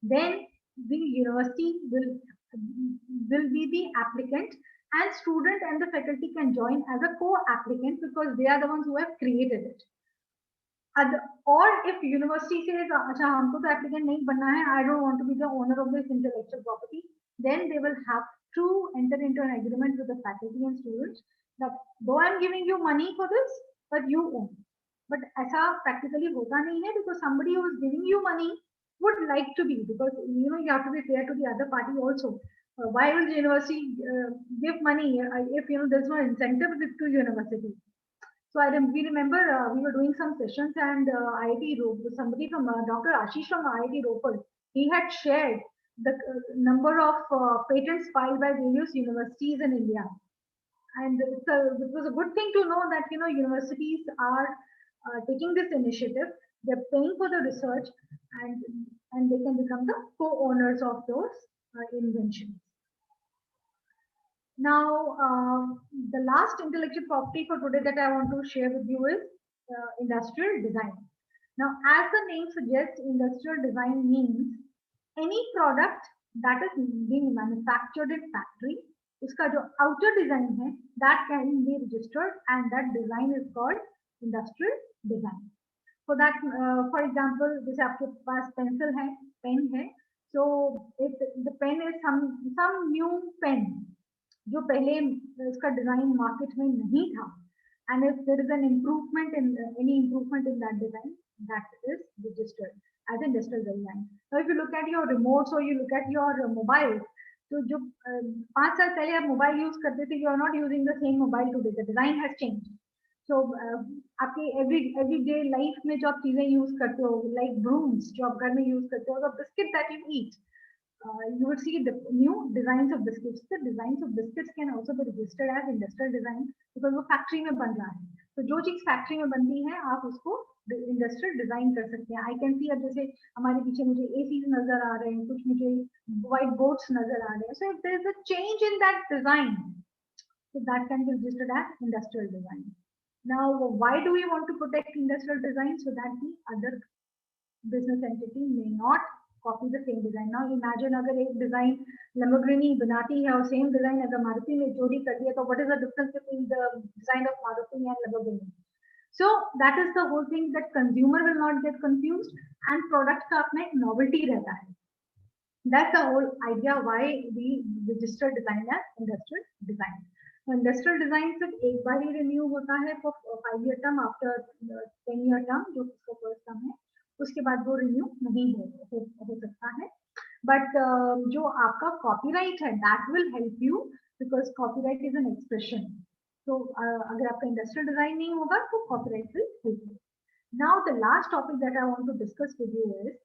then the university will be the applicant, and student and the faculty can join as a co-applicant because they are the ones who have created it. Or if university says, "Acha, humko to applicant nahi banna hai, I don't want to be the owner of this intellectual property," then they will have to enter into an agreement with the faculty and students that though I am giving you money for this, but you own. But ऐसा practically होता नहीं है, because somebody who is giving you money would like to be, because you have to be fair to the other party also. Why will the university give money if there's no incentive to university? So we remember we were doing some sessions, and IIT somebody from Dr. Ashish from IIT Ropar, he had shared the number of patents filed by various universities in India. And it was a good thing to know that universities are taking this initiative. They're paying for the research, and they can become the co-owners of those inventions. Now, the last intellectual property for today that I want to share with you is industrial design. Now, as the name suggests, industrial design means any product that is being manufactured in factory, uska jo outer design hai, that can be registered, and that design is called industrial design. For that, for example, जैसे आपके पास pencil है, pen है, so if the pen is some new pen जो पहले उसका design market में नहीं था, and if there is an improvement in any improvement in that design, that is registered as industrial design. Now, if you look at your remotes or you look at your mobile, so जो 5 साल पहले आप mobile use करते थे, you are not using the same mobile today. The design has changed. So आपके everyday life में जो आप चीजें use करते हो, like brooms जो आप घर में use करते हो, the biscuit that you eat, you will see the new designs of biscuits. The designs of biscuits can also be registered as industrial design because वो factory में बन रहा है. तो जो चीज factory में बनती है, आप उसको industrial design कर सकते हैं. I can see अब जैसे हमारे पीछे मुझे ACs नजर आ रहे हैं, कुछ मुझे white boards नजर आ रहे हैं. So if there is a change in that design, so that can be registered as industrial design. Now, why do we want to protect industrial design? So that the other business entity may not copy the same design. Now, imagine अगर एक design Lamborghini बनाती है और same design अगर Maruti ने जोड़ी कर दिया, तो what is the difference between the design of Maruti and Lamborghini? So that is the whole thing, that consumer will not get confused and product का अपना एक novelty रहता है. That's the whole idea why we register design as industrial design. Industrial design सिर्फ एक बार ही renew होता है for 5-year term, after 10-year term जो उसका first term है, उसके बाद वो renew नहीं हो सकता है. But जो आपका copyright है, that will help you because copyright is an expression. तो अगर आपका इंडस्ट्रियल डिजाइन नहीं होगा तो copyright will help you. Now the last topic that I want to discuss with you is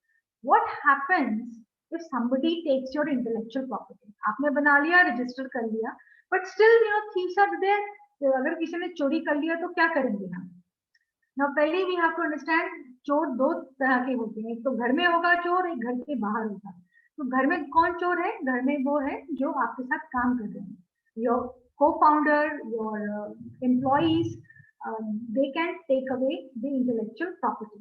what happens if somebody takes your intellectual property. आपने बना लिया, register कर लिया, but still thieves are there. तो अगर किसी ने चोरी कर लिया तो क्या करेंगे हम? Now पहले we have to understand चोर दो तरह के होते हैं. एक तो घर में होगा चोर, एक घर के बाहर होगा. तो घर में कौन चोर है? घर में वो है जो आपके साथ काम कर रहे हैं. Your co-founder, your employees, they can take away the intellectual property.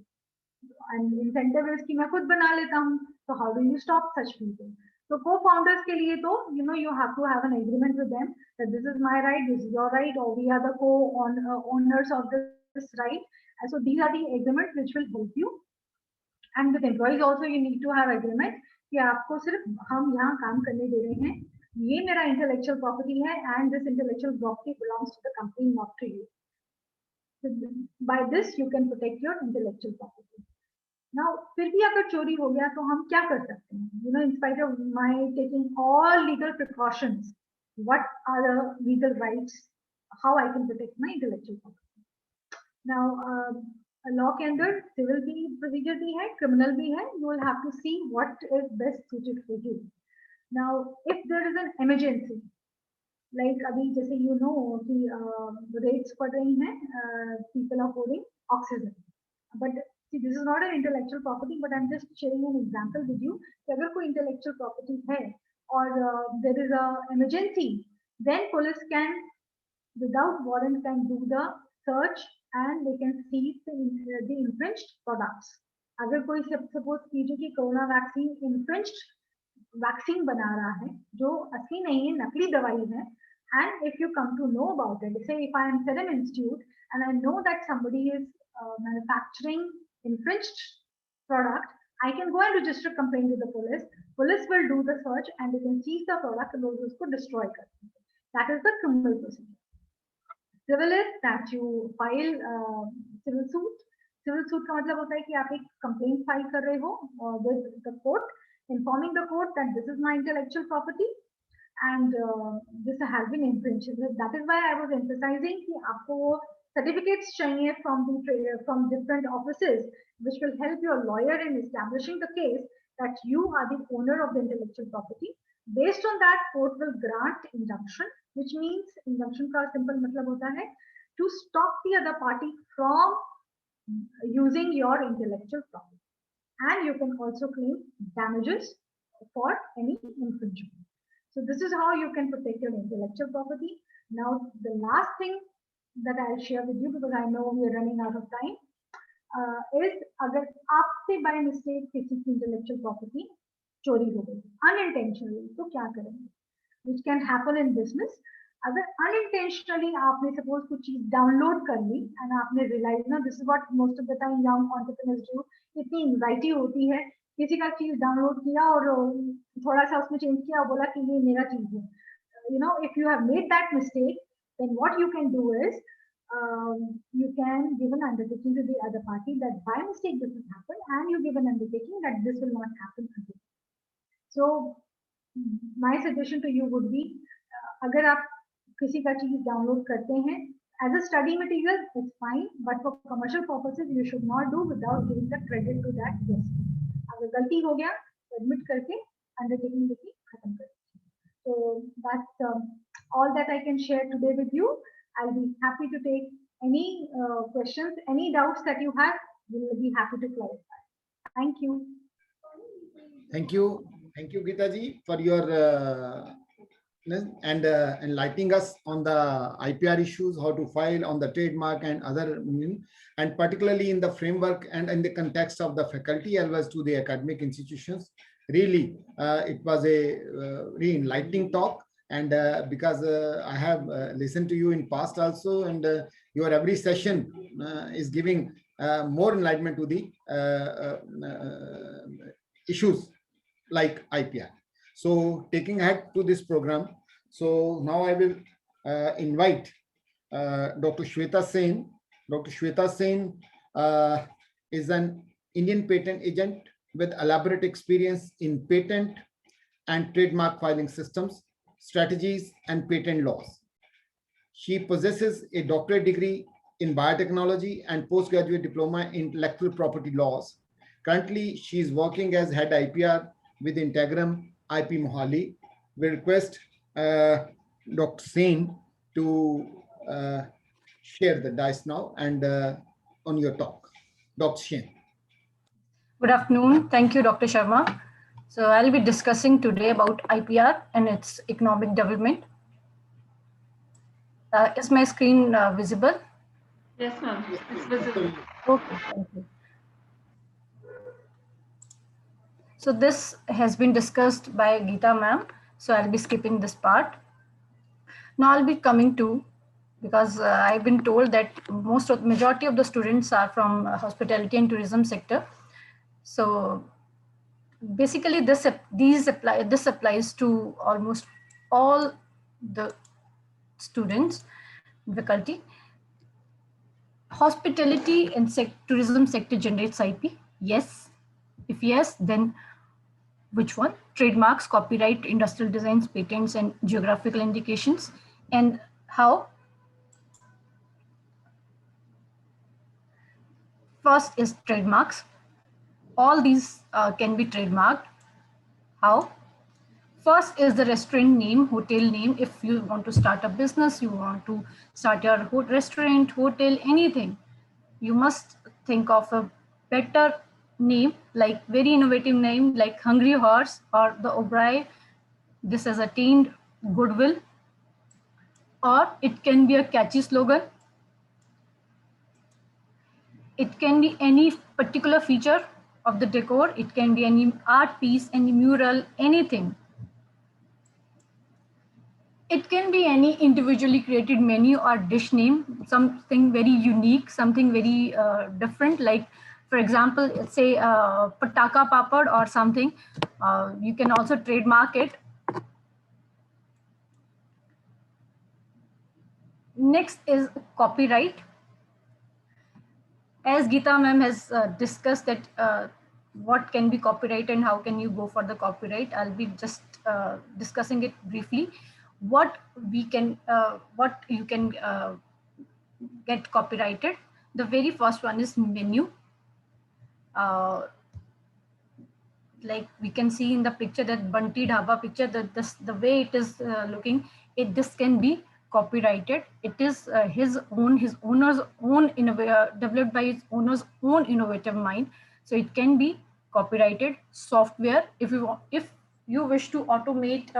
And incentive is कि मैं खुद बना लेता हूँ. So how do you stop such people? So co-founders के लिए तो you have to have an agreement with them that this is my right, this is your right, or we are the co-owners of this right. And so these are the agreements which will help you. And with employees also you need to have agreement कि आपको सिर्फ हम यहाँ काम करने दे रहे हैं. ये मेरा intellectual property है and this intellectual property belongs to the company, not to you. So by this you can protect your intellectual property. Now, फिर भी अगर चोरी हो गया तो हम क्या कर सकते हैं? In spite of my taking all legal precautions, what are the legal rights? How I can protect my intellectual property? Now, law के अंदर civil भी procedure भी है, criminal भी है. You will have to see what is best suited for you. Now, if there is an emergency, like अभी जैसे कि rates बढ़ रही हैं, people are holding oxygen, but see, this is not an intellectual property, but I'm just sharing an example with you. कि अगर कोई intellectual property है और there is a emergency, then police can, without warrant, can do the search and they can seize the infringed products. अगर कोई suppose कीजिए कि corona vaccine infringed vaccine बना रहा है जो असली नहीं है, नकली दवाई है, and if you come to know about it, say if I am Serum Institute and I know that somebody is manufacturing infringed product, I can go and register a complaint with the police. Police will do the search and they can seize the product and उसको destroy कर देंगे. That is the criminal procedure. Civil is that you file civil suit. Civil suit का मतलब होता है कि आप एक complaint file कर रहे हो with the court, informing the court that this is my intellectual property and this has been infringed. That is why I was emphasizing कि आपको certificates चाहिए from different offices, which will help your lawyer in establishing the case that you are the owner of the intellectual property. Based on that, court will grant injunction, which means injunction का simple मतलब होता है to stop the other party from using your intellectual property. And you can also claim damages for any infringement. So this is how you can protect your intellectual property. Now, the last thing that I'll share with you, because I know we are running out of time, is अगर आपसे by mistake किसी की intellectual property चोरी हो गई unintentionally, तो क्या करेंगे? Which can happen in business. अगर unintentionally आपने suppose कुछ चीज download कर ली and आपने realize ना, this is what most of the time young entrepreneurs do, इतनी anxiety होती है, किसी का चीज download किया और थोड़ा सा उसमें change किया और बोला कि ये मेरा चीज है. If you have made that mistake, then what you can do is you can give an undertaking to the other party that by mistake this has happened, and you give an undertaking that this will not happen again. So my suggestion to you would be, अगर आप किसी का चीज download करते हैं as a study material, it's fine, but for commercial purposes you should not do without giving the credit to that person. अगर गलती हो गया तो admit करके undertaking लेके खत्म कर. So that's all that I can share today with you. I'll be happy to take any questions, any doubts that you have. We will be happy to clarify. Thank you. Thank you, Geeta ji, for your and enlightening us on the IPR issues, how to file on the trademark and other, and particularly in the framework and in the context of the faculty as well as to the academic institutions. Really, it was a really enlightening talk. And because I have listened to you in past also, and your every session is giving more enlightenment to the issues like IPR. So taking ahead to this program, so now I will invite Dr. Shweta Sen. Dr. Shweta Sen is an Indian patent agent with elaborate experience in patent and trademark filing systems, strategies, and patent laws. She possesses a doctorate degree in biotechnology and postgraduate diploma in intellectual property laws. Currently, she is working as head IPR with Integrum IP Mohali. We request Dr. Sen to share the dice now and on your talk. Dr. Sen. Good afternoon. Thank you, Dr. Sharma. So I'll be discussing today about IPR and its economic development. Is my screen visible? Yes, ma'am. It's visible. Okay, thank you. So this has been discussed by Geeta ma'am. So I'll be skipping this part. Now I'll be coming to, because I've been told that majority of the students are from hospitality and tourism sector. So basically this applies to almost all the students, faculty. Hospitality and tourism sector generates IP. Yes. If yes, then which one? Trademarks, copyright, industrial designs, patents, and geographical indications. And how? First is trademarks. All these can be trademarked. How? First is the restaurant name, hotel name. If you want to start a business, you want to start your restaurant, hotel, anything, you must think of a better name, like very innovative name, like Hungry Horse or the O'Brien. This has attained goodwill. Or it can be a catchy slogan. It can be any particular feature of the decor. It can be any art piece, any mural, anything. It can be any individually created menu or dish name, something very unique, something very different. Like, for example, say Pataka Papad or something. You can also trademark it. Next is copyright. As Geeta ma'am has discussed that what can be copyright and how can you go for the copyright, I'll be just discussing it briefly. What you can get copyrighted. The very first one is menu. Like we can see in the picture, that Bunty Dhaba picture, that the way it is looking, this can be copyrighted. It is his owner's own developed by his owner's own innovative mind. So it can be copyrighted. Software, if you wish to automate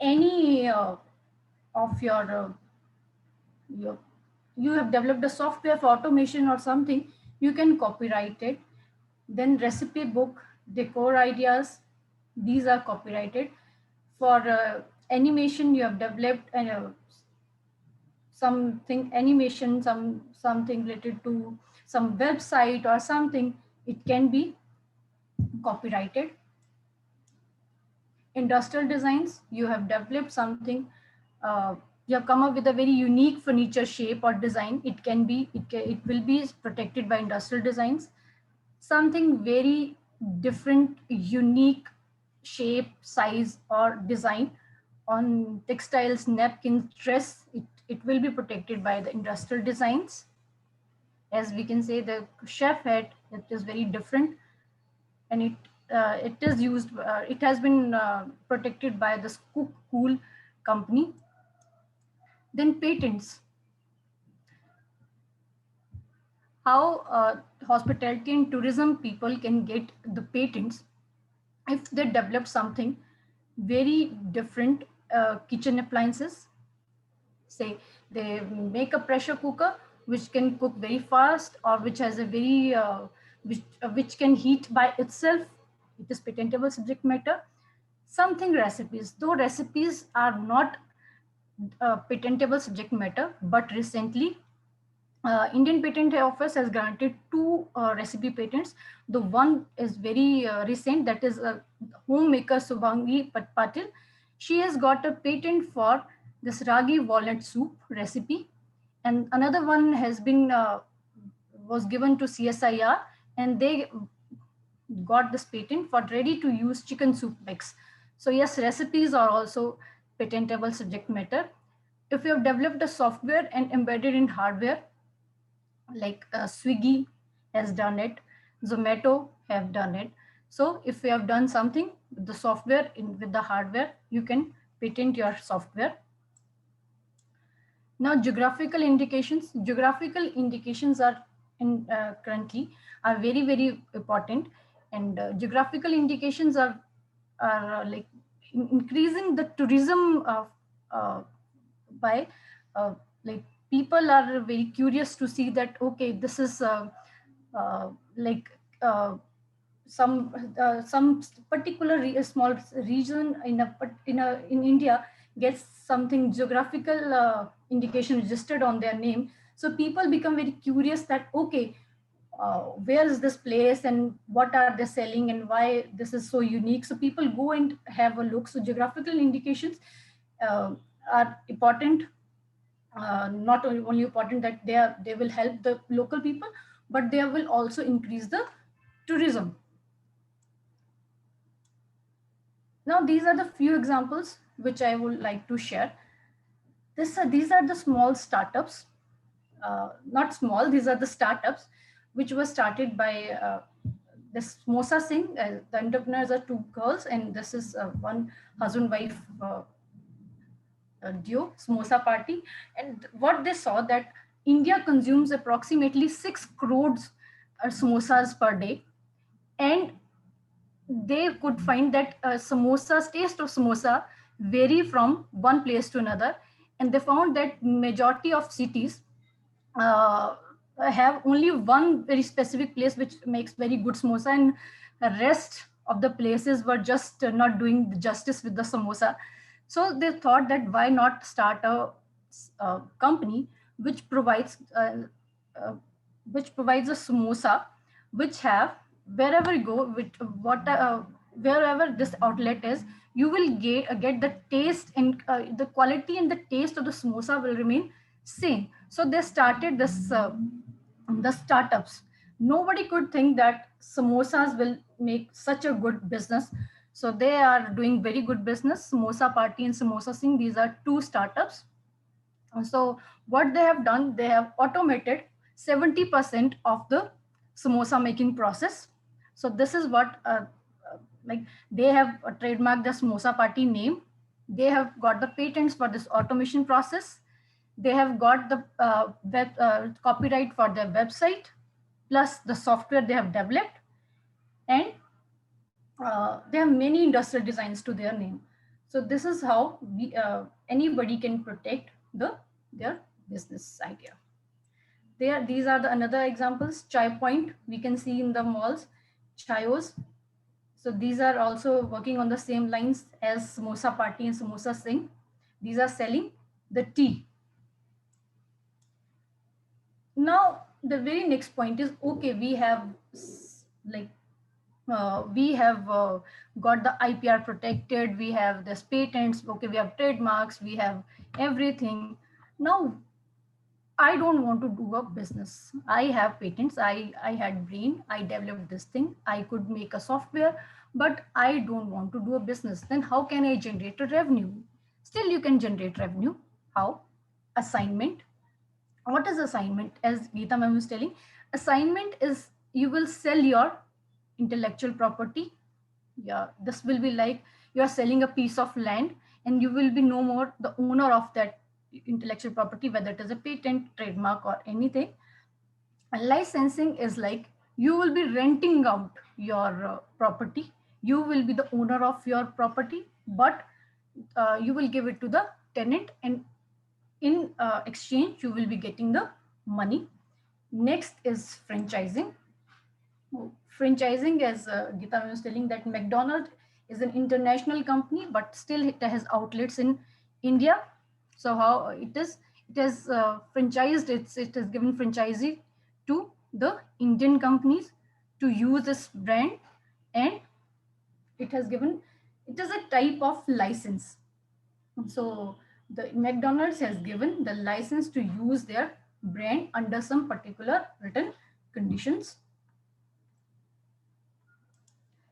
any of your you have developed a software for automation or something, you can copyright it. Then recipe book, decor ideas, these are copyrighted. For animation, you have developed something animation, something related to some website or something, it can be copyrighted. Industrial designs, you have developed something, you have come up with a very unique furniture shape or design, it will be protected by industrial designs. Something very different, unique shape, size, or design on textiles, napkins, dress, it will be protected by the industrial designs. As we can say, the chef hat, it is very different, and it is used. It has been protected by the Cool company. Then patents. How hospitality and tourism people can get the patents if they develop something very different, kitchen appliances. Say they make a pressure cooker which can cook very fast, or which has a very which can heat by itself. It is patentable subject matter. Something recipes, though recipes are not patentable subject matter, but recently Indian Patent Office has granted 2 recipe patents. The one is very recent, that is homemaker Subhangi Patil. She has got a patent for this ragi walnut soup recipe, and another one has been was given to CSIR, and they got this patent for ready to use chicken soup mix. So yes, recipes are also patentable subject matter. if you have developed a software and embedded in hardware, like Swiggy has done it, Zomato have done it. So if you have done something with the software with the hardware, you can patent your software. Now, geographical indications. Geographical indications are currently are very, very important, and geographical indications are like increasing the tourism by like people are very curious to see that, okay, this is like some particular small region in India gets something geographical indication registered on their name. So people become very curious that, okay, where is this place and what are they selling and why this is so unique. So people go and have a look. So geographical indications are important. Not only important that they will help the local people, but they will also increase the tourism. Now, these are the few examples which I would like to share. These are the small startups, not small, these are the startups which were started by this Samosa Singh. The entrepreneurs are two girls, and this is one husband-wife duo, Samosa Party. And what they saw that India consumes approximately 6 crores samosas per day, and they could find that samosas, taste of samosa vary from one place to another, and they found that majority of cities have only one very specific place which makes very good samosa, and the rest of the places were just not doing justice with the samosa. So they thought that why not start a company which provides a samosa which have, wherever you go, with wherever this outlet is, you will get the taste, and the quality and the taste of the samosa will remain same. So they started this the startups. Nobody could think that samosas will make such a good business. So they are doing very good business. Samosa Party and Samosa Singh, these are two startups. So what they have done, they have automated 70% of the samosa making process. So this is what like they have trademarked the Samosa Party name. They have got the patents for this automation process. They have got the copyright for their website, plus the software they have developed, and they have many industrial designs to their name. So this is how anybody can protect their business idea. These are the another examples. Chai Point, we can see in the malls, Chayos. So these are also working on the same lines as Samosa Party and Samosa Singh. These are selling the tea. Now, the very next point is, okay, we have like got the IPR protected, we have this patents, okay, we have trademarks, we have everything. Now, I don't want to do a business. I have patents, I had brain, I developed this thing, I could make a software, but I don't want to do a business. Then how can I generate a revenue? Still, you can generate revenue. How? Assignment. What is assignment? As Geeta ma'am was telling, assignment is you will sell your intellectual property. Yeah, this will be like you are selling a piece of land, and you will be no more the owner of that intellectual property, whether it is a patent, trademark, or anything. And licensing is like you will be renting out your property. You will be the owner of your property, but you will give it to the tenant, and in exchange, you will be getting the money. Next is franchising. Franchising, as Geeta was telling, that McDonald's is an international company, but still it has outlets in India. So how it is? It has franchised. It has given franchisee to the Indian companies to use this brand, and it has given. It is a type of license. So the McDonald's has given the license to use their brand under some particular written conditions.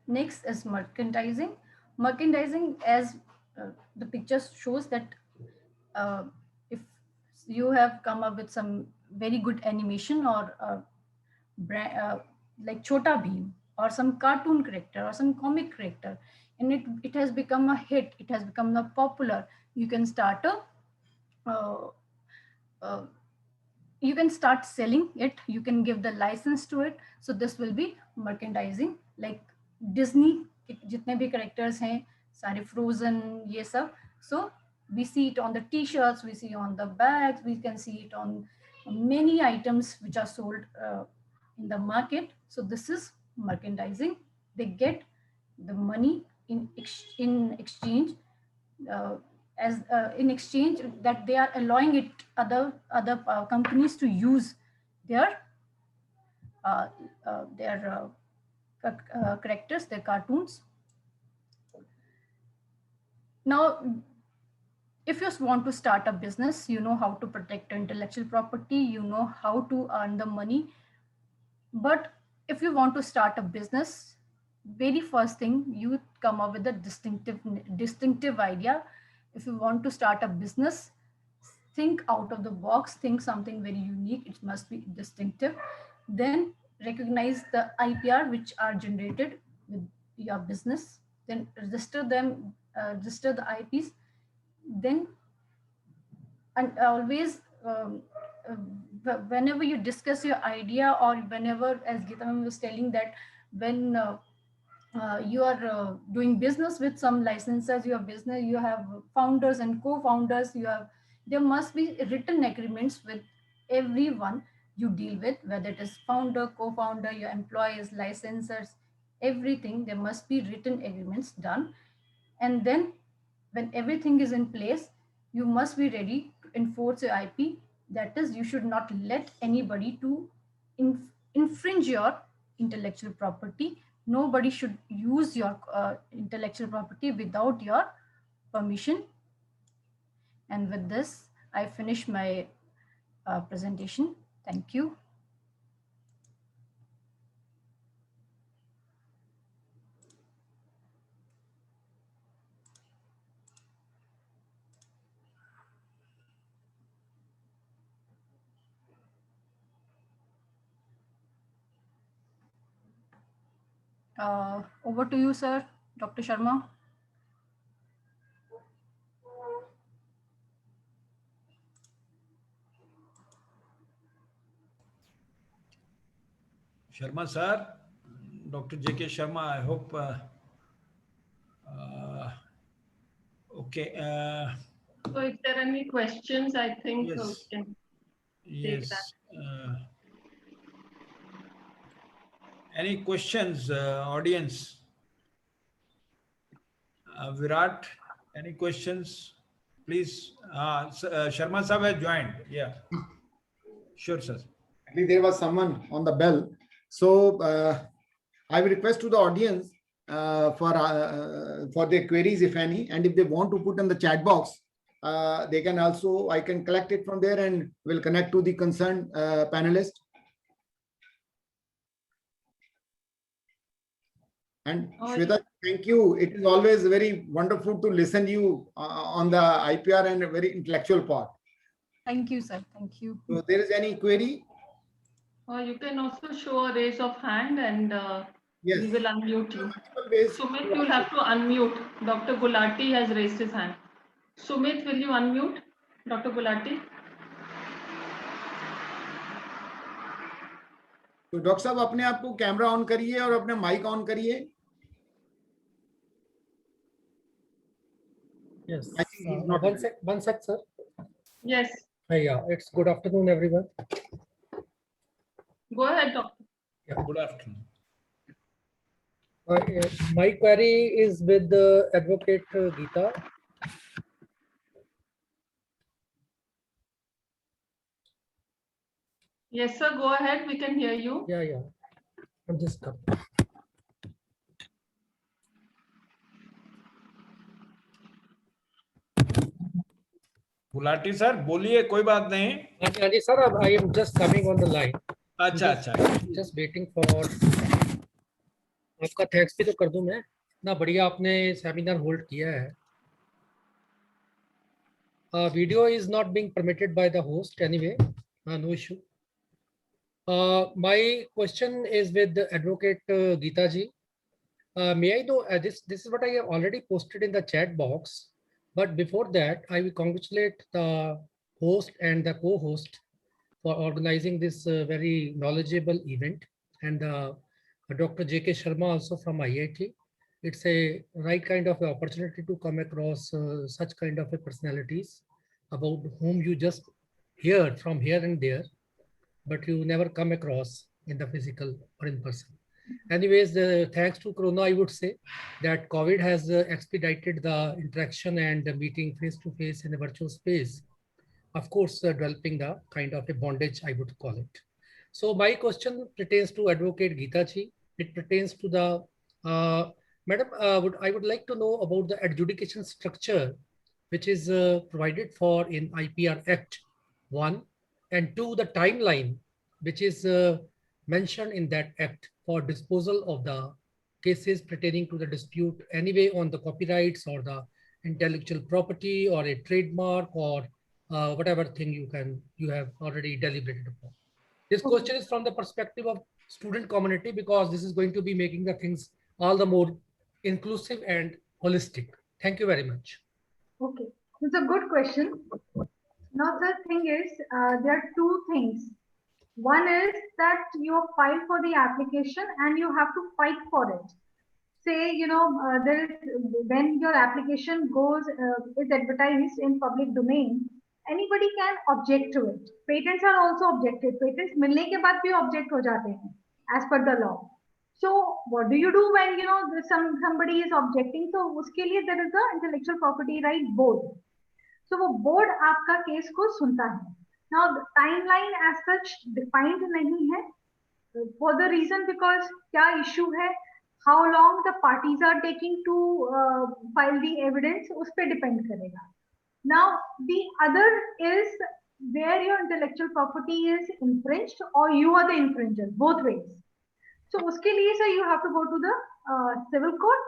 Next is merchandising. Merchandising, as the picture shows, that you have come up with some very good animation or like Chota Bheem or some cartoon character or some comic character, and it has become a hit, it has become a popular, you can start you can start selling it, you can give the license to it. So this will be merchandising, like Disney jitne bhi characters hain sare, Frozen, ye sab. So we see it on the t-shirts, we see on the bags, we can see it on many items which are sold in the market. So this is merchandising. They get the money in exchange, in exchange that they are allowing it other companies to use their characters, their cartoons. Now, if you want to start a business, you know how to protect intellectual property, you know how to earn the money. But if you want to start a business, very first thing, you come up with a distinctive idea. If you want to start a business, think out of the box, think something very unique, it must be distinctive. Then recognize the IPR which are generated with your business, then register them, register the IPs. Then, and always whenever you discuss your idea, or whenever, as Geeta ma'am was telling, that when you are doing business with some licensors, your business, you have founders and co-founders, there must be written agreements with everyone you deal with, whether it is founder, co-founder, your employees, licensors, everything. There must be written agreements done. And then when everything is in place, you must be ready to enforce your IP. That is, you should not let anybody to infringe your intellectual property. Nobody should use your intellectual property without your permission. And with this, I finish my presentation. Thank you. Over to you, sir, Dr. Sharma. Sharma sir, Dr. J.K. Sharma, I hope. Okay. So if there are any questions, I think Yes. we can take that. Any questions, audience? Virat, any questions? Please. Sharma sir has joined. Yeah. Sure, sir. Actually, there was someone on the bell. So I will request to the audience for their queries, if any, and if they want to put in the chat box, they can also, I can collect it from there and will connect to the concerned panelist. And Shweta, thank you. It is always very wonderful to listen to you on the IPR and a very intellectual part. Thank you, sir. Thank you. So there is any query? You can also show a raise of hand, and yes, we will unmute you. Sumit, you'll have to unmute. Dr. Gulati has raised his hand. Sumit, will you unmute Dr. Gulati? तो doctor साहब अपने आप को camera on करिए और अपने mic on करिए. Yes. I think he's not. One sec, sir. Yes. Yeah, it's good afternoon, everyone. Go ahead, doctor. Yeah, good afternoon. My query is with the advocate Geeta. Yes, sir. Go ahead. We can hear you. Yeah. I'm just coming. Gulati sir बोलिए, कोई बात नहीं. हाँ जी sir, अब I am just coming on the line. अच्छा. Just waiting for. आपका thanks भी तो कर दूं मैं. इतना बढ़िया आपने सेमिनार होल्ड किया है. Video is not being permitted by the host anyway. No issue. My question is with the Advocate Geeta ji. May I know, this is what I have already posted in the chat box. But before that, I will congratulate the host and the co-host for organizing this very knowledgeable event, and Dr. J.K. Sharma also from IIT. It's a right kind of opportunity to come across such kind of personalities about whom you just hear from here and there, but you never come across in the physical or in person. Anyways, thanks to Corona, I would say that COVID has expedited the interaction and the meeting face-to-face in a virtual space. Of course, developing the kind of a bondage, I would call it. So my question pertains to Advocate Geeta ji. It pertains to the, Madam, I would like to know about the adjudication structure, which is provided for in IPR Act 1, and 2, the timeline, which is mentioned in that act for disposal of the cases pertaining to the dispute anyway on the copyrights or the intellectual property or a trademark or whatever thing you have already deliberated upon. This question is from the perspective of student community, because this is going to be making the things all the more inclusive and holistic. Thank you very much. Okay, it's a good question. Now the thing is, there are two things. One is that you file for the application and you have to fight for it. Say, you know, when your application is advertised in public domain, anybody can object to it. Patents are also objected. Patents milne ke baad bhi object ho jate hain as per the law. So what do you do when, you know, somebody is objecting? So uske liye there is a intellectual property right board. So वो board आपका case को सुनता है. Now the timeline as such defined नहीं है, for the reason because क्या issue है, how long the parties are taking to file the evidence, उस पे depend करेगा. Now the other is where your intellectual property is infringed or you are the infringer, both ways. So उसके लिए sir you have to go to the civil court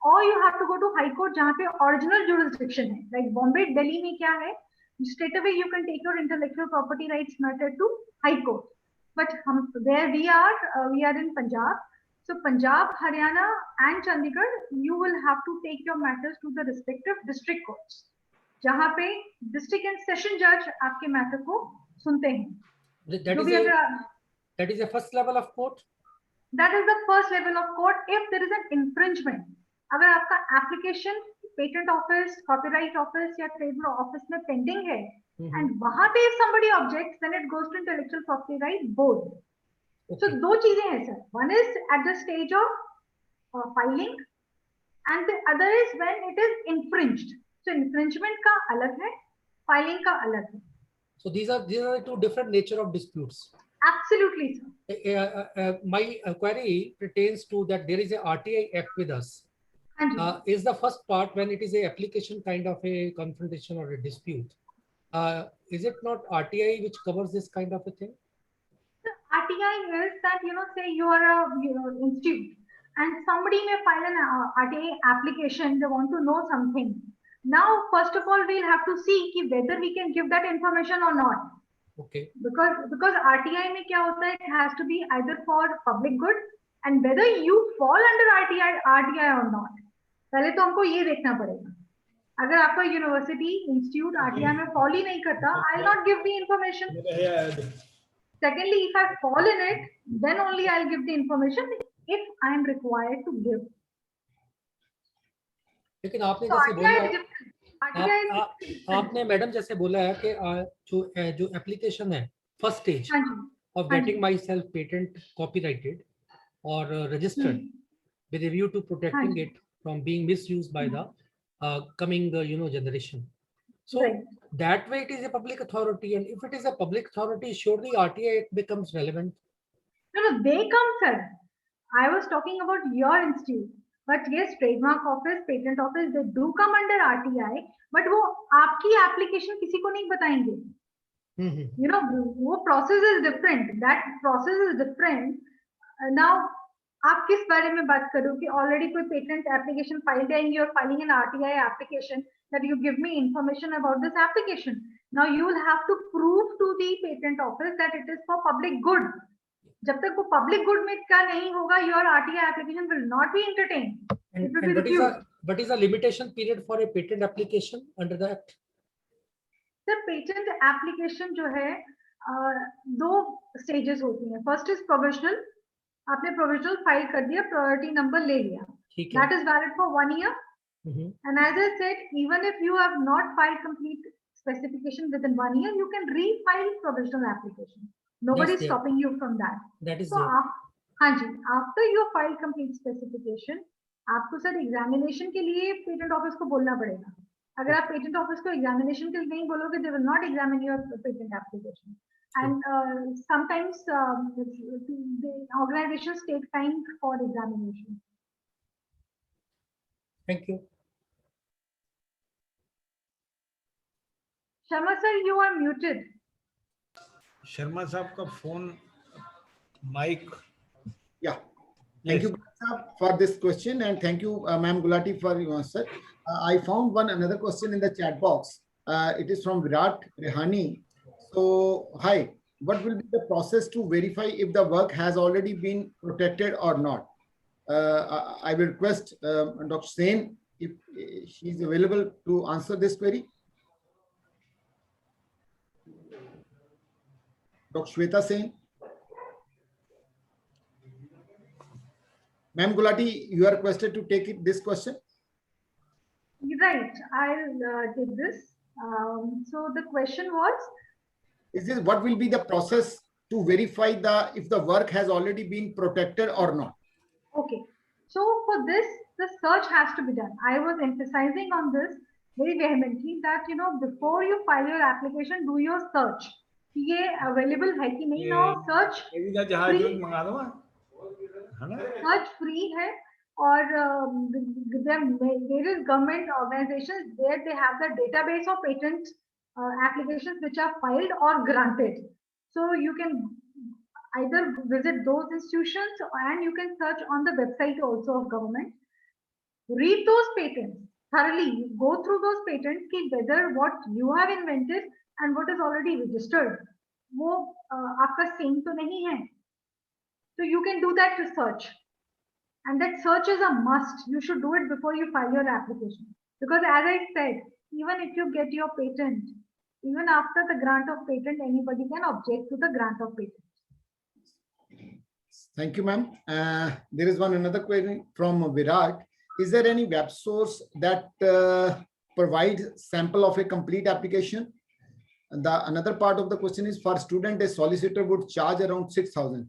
or you have to go to high court जहाँ पे original jurisdiction है. Like Bombay, Delhi में क्या है? Straight away you can take your intellectual property rights matter to high court. But where we are in Punjab. So Punjab, Haryana and Chandigarh, you will have to take your matters to the respective district courts. जहाँ पे district and session judge आपके matter को सुनते हैं. That is a first level of court. That is the first level of court if there is an infringement. अगर आपका application patent office, copyright office या trademark office में pending है, and वहाँ पे if somebody objects, then it goes to intellectual property right board. So दो चीजें हैं sir. One is at the stage of filing, and the other is when it is infringed. So infringement का अलग है, filing का अलग है. So these are the two different nature of disputes. Absolutely, sir. My query pertains to that there is a RTI Act with us. Is the first part when it is a application kind of a confrontation or a dispute? Is it not RTI which covers this kind of a thing? The RTI is that, you know, say you are a institute and somebody may file an RTI application, they want to know something. Now, first of all, we'll have to see whether we can give that information or not. Okay. Because RTI में क्या होता है, it has to be either for public good and whether you fall under RTI or not. पहले तो हमको ये देखना पड़ेगा. अगर आपका यूनिवर्सिटी इंस्टीट्यूट RTI में fall ही नहीं करता, I'll not give the information. Secondly, if I fall in it, then only I'll give the information if I am required to give. लेकिन आपने जैसे बोला, आपने मैडम जैसे बोला है कि जो एप्लीकेशन है first stage of getting my self patent copyrighted और registered with a view to protecting it from being misused by the coming generation. So that way it is a public authority, and if it is a public authority, surely RTI becomes relevant. No, they come, sir. I was talking about your institute. But yes, trademark office, patent office, they do come under RTI. But वो आपकी application किसी को नहीं बताएंगे. You know, वो process is different. That process is different. Now, आप किस बारे में बात करो कि ऑलरेडी कोई पेटेंट एप्लीकेशन फाइल्ड है, you are filing an RTI application that you give me information about this application. Now you will have to prove to the patent office that it is for public good. जब तक वो public good में का नहीं होगा, your RTI application will not be entertained. And what is the limitation period for a patent application under the act? Sir, patent application जो है दो stages होती हैं. First is provisional. आपने provisional file कर दिया, priority number ले लिया. That is valid for 1 year. And as I said, even if you have not filed complete specification within 1 year, you can refile provisional application. Nobody is stopping you from that. That is so हाँ जी, after you file complete specification, आपको sir examination के लिए patent office को बोलना पड़ेगा. अगर आप patent office को examination के लिए नहीं बोलोगे, they will not examine your patent application. And sometimes the organizations take time for examination. Thank you. Sharma sir, you are muted. Sharma साहब का phone mic. Yeah. Thank you for this question, and thank you, Ma'am Gulati, for your answer. I found another question in the chat box. It is from Virat Rehani. So, hi, what will be the process to verify if the work has already been protected or not? I will request Dr. Sen if she is available to answer this query. Dr. Shweta Sen. Ma'am Gulati, you are requested to take this question. Right, I'll take this. So the question was, is this what will be the process to verify if the work has already been protected or not? Okay, so for this, the search has to be done. I was emphasizing on this very vehemently that, you know, before you file your application, do your search. ये available है कि नहीं ना, search free है, और there are various government organizations where they have the database of patent applications which are filed or granted. So you can either visit those institutions and you can search on the website also of government. Read those patents thoroughly, go through those patents, ki whether what you have invented and what is already registered, वो आपका same तो नहीं है. So you can do that research, and that search is a must. You should do it before you file your application, because as I said, even if you get your patent, even after the grant of patent, anybody can object to the grant of patent. Thank you, ma'am. There is another query from Virat. Is there any web source that provides sample of a complete application? And another part of the question is, for student, a solicitor would charge around 6,000.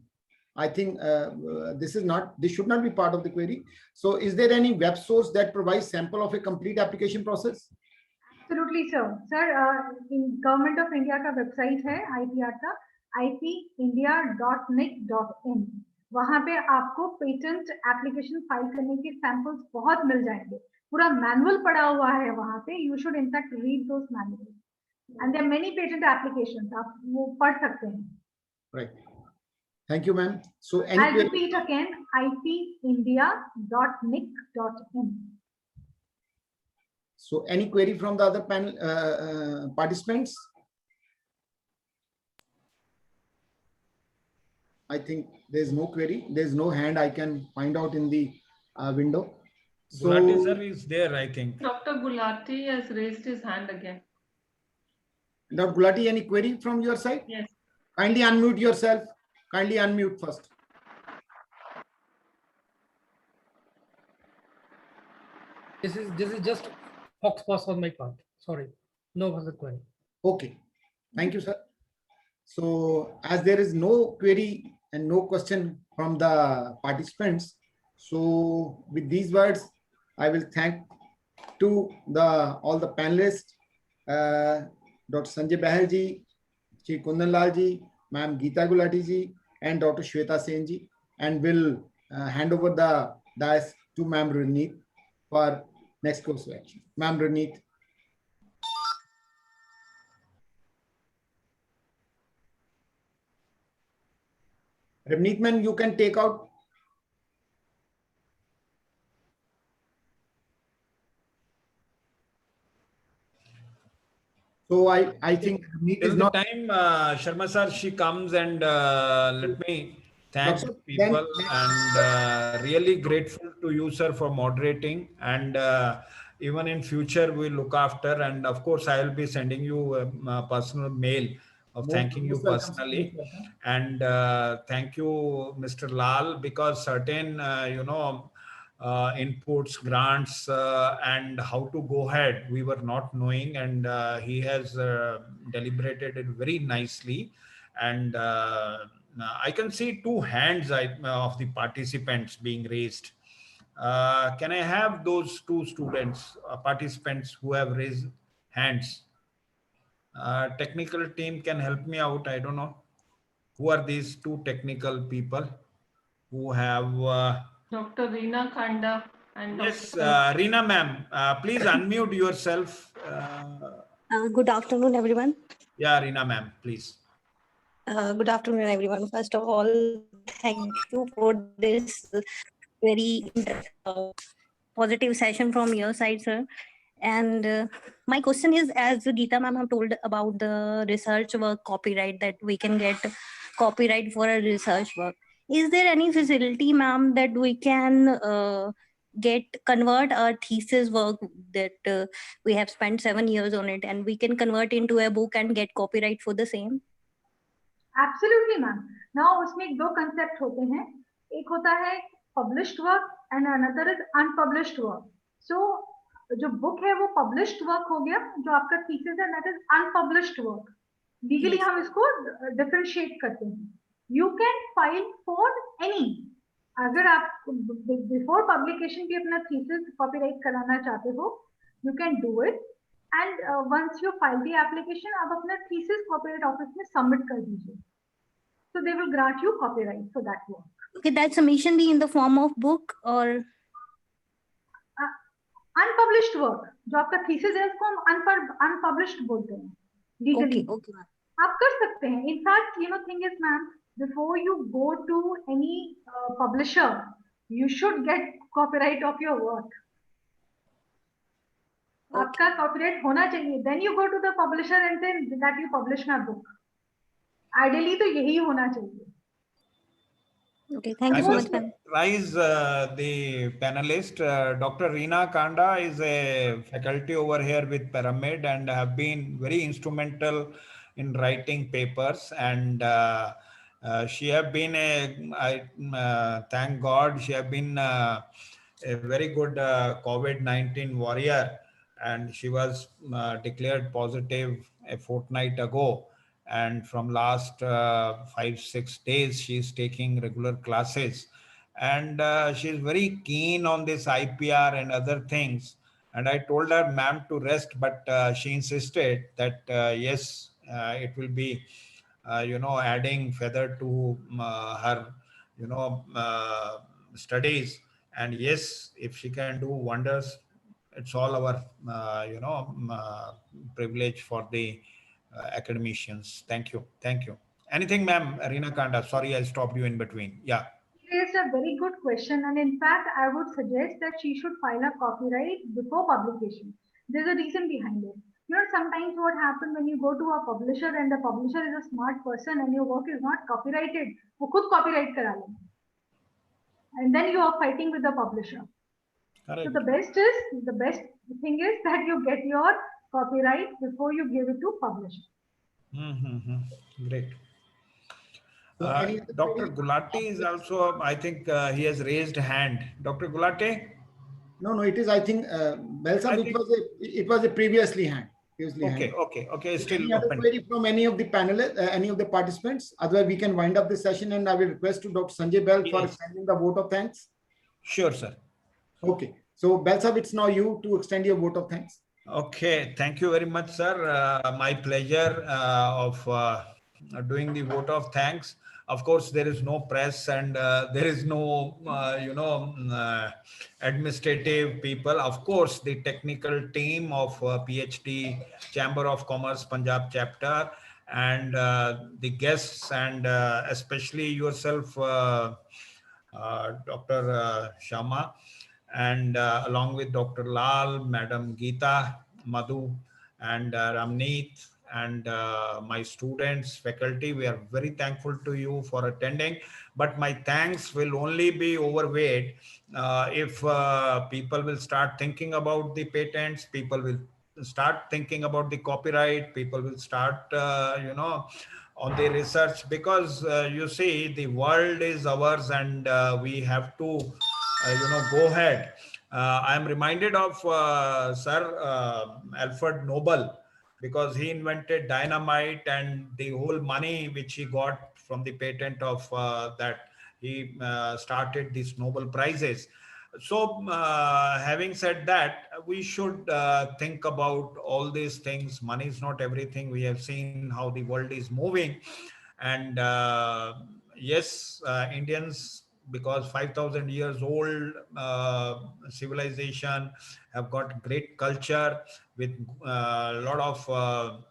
I think this should not be part of the query. So is there any web source that provides sample of a complete application process? Absolutely, sir. Sir, in Government of India का website है IPR का ipindia.nic.in. वहाँ पे आपको patent application file करने के samples बहुत मिल जाएंगे. पूरा मैनुअल पड़ा हुआ है वहाँ पे. You should in fact read those manuals. And there are many patent applications. आप वो पढ़ सकते हैं. Right. Thank you, ma'am. So I'll repeat again, ipindia.nic.in. So any query from the other panel participants? I think there's no query. There's no hand I can find out in the window. So, Gulati sir is there, I think. Dr. Gulati has raised his hand again. Dr. Gulati, any query from your side? Yes. Kindly unmute yourself. Kindly unmute first. This is just fox pass on my part. Sorry, no further query. Okay, thank you, sir. So as there is no query and no question from the participants, so with these words, I will thank to all the panelists, Dr. Sanjay Bahal ji, Shri Kundan Lal ji, Ma'am Geeta Gulati ji, and Dr. Shweta Sen ji, and will hand over the dais to Ma'am Raneet for next course of action. Ma'am Raneet. Raneet ma'am, you can take out So I think meet Till is the not. time Sharma sir, she comes and let me thank Doctor, people and really grateful to you, sir, for moderating. And even in future, we look after. And of course, I will be sending you a personal mail of thanking you most welcome, sir, personally. most welcome. And thank you, Mr. Lal, because certain, inputs, grants, and how to go ahead, we were not knowing. And he has deliberated it very nicely. And I can see two hands of the participants being raised. Can I have those two students, participants who have raised hands? Technical team can help me out. I don't know. Who are these two technical people who have... Dr. Reena Khanda and Yes, Dr. Reena ma'am, please unmute yourself. Good afternoon, everyone. Yeah, Reena ma'am, please. Good afternoon, everyone. First of all, thank you for this very positive session from your side, sir. And my question is, as Geeta ma'am have told about the research work copyright, that we can get copyright for a research work. Is there any facility, ma'am, that we can convert our thesis work that we have spent 7 years on it, and we can convert into a book and get copyright for the same? Absolutely, ma'am. Now उसमें दो concept होते हैं. एक होता है published work and another is unpublished work. So जो book है वो published work हो गया, जो आपका thesis है that is unpublished work. Legally हम इसको differentiate करते हैं. You can file for any. अगर आप before publication भी अपना thesis copyright कराना चाहते हो, you can do it. And once you file the application, आप अपना thesis copyright office में submit कर दीजिए. So they will grant you copyright for that work. Okay, that submission be in the form of book or unpublished work. जो आपका thesis है उसको हम unpublished बोलते हैं. Legally. Okay. आप कर सकते हैं. In fact, thing is, ma'am, before you go to any publisher, you should get copyright of your work. आपका copyright होना चाहिए. Then you go to the publisher and say that you publish my book. Ideally, तो यही होना चाहिए. Okay, thank you so much, ma'am. Rise the panelist. Dr. Reena Khanda is a faculty over here with Pyramid and have been very instrumental in writing papers. And she have been thank God, she have been a very good COVID-19 warrior. And she was declared positive a fortnight ago. And from last 5-6 days, she is taking regular classes. And she is very keen on this IPR and other things. And I told her, ma'am, to rest, but she insisted that yes, it will be, adding feather to her, studies. And yes, if she can do wonders, it's all our, privilege for the academicians. Thank you. Anything, ma'am? Reena Khanda, sorry, I stopped you in between. Yeah. It's a very good question, and in fact, I would suggest that she should file a copyright before publication. There's a reason behind it. Sometimes what happens when you go to a publisher and the publisher is a smart person and your work is not copyrighted, वो खुद copyright करा ले, and then you are fighting with the publisher. Correct. So the best thing is that you get your copyright before you give it to publisher. Great. Dr. Gulati is also, I think he has raised hand. Dr. Gulati? No, it is, I think, Belsab, it was a previously hand. Okay. Still any other query from any of the panelists, any of the participants? Otherwise, we can wind up the session, and I will request to Dr. Sanjay Bahl for extending the vote of thanks. Sure, sir. Okay. So, Belsab, it's now you to extend your vote of thanks. Okay. Thank you very much, sir. My pleasure of doing the vote of thanks. Of course, there is no press and there is no, administrative people. Of course, the technical team of PhD Chamber of Commerce Punjab chapter and the guests and especially yourself, Dr. Shama, and along with Dr. Lal, Madam Geeta, Madhu, and Ramneet and my students, faculty. We are very thankful to you for attending, but my thanks will only be overweight if people will start thinking about the patents, people will start thinking about the copyright, people will start, on the research, because you see, the world is ours, and we have to, go ahead. I am reminded of Sir Alfred Nobel, because he invented dynamite, and the whole money which he got from the patent of that, he started these Nobel Prizes. So having said that, we should think about all these things. Money is not everything. We have seen how the world is moving, and yes, Indians, because 5,000 years old civilization, have got great culture with a lot of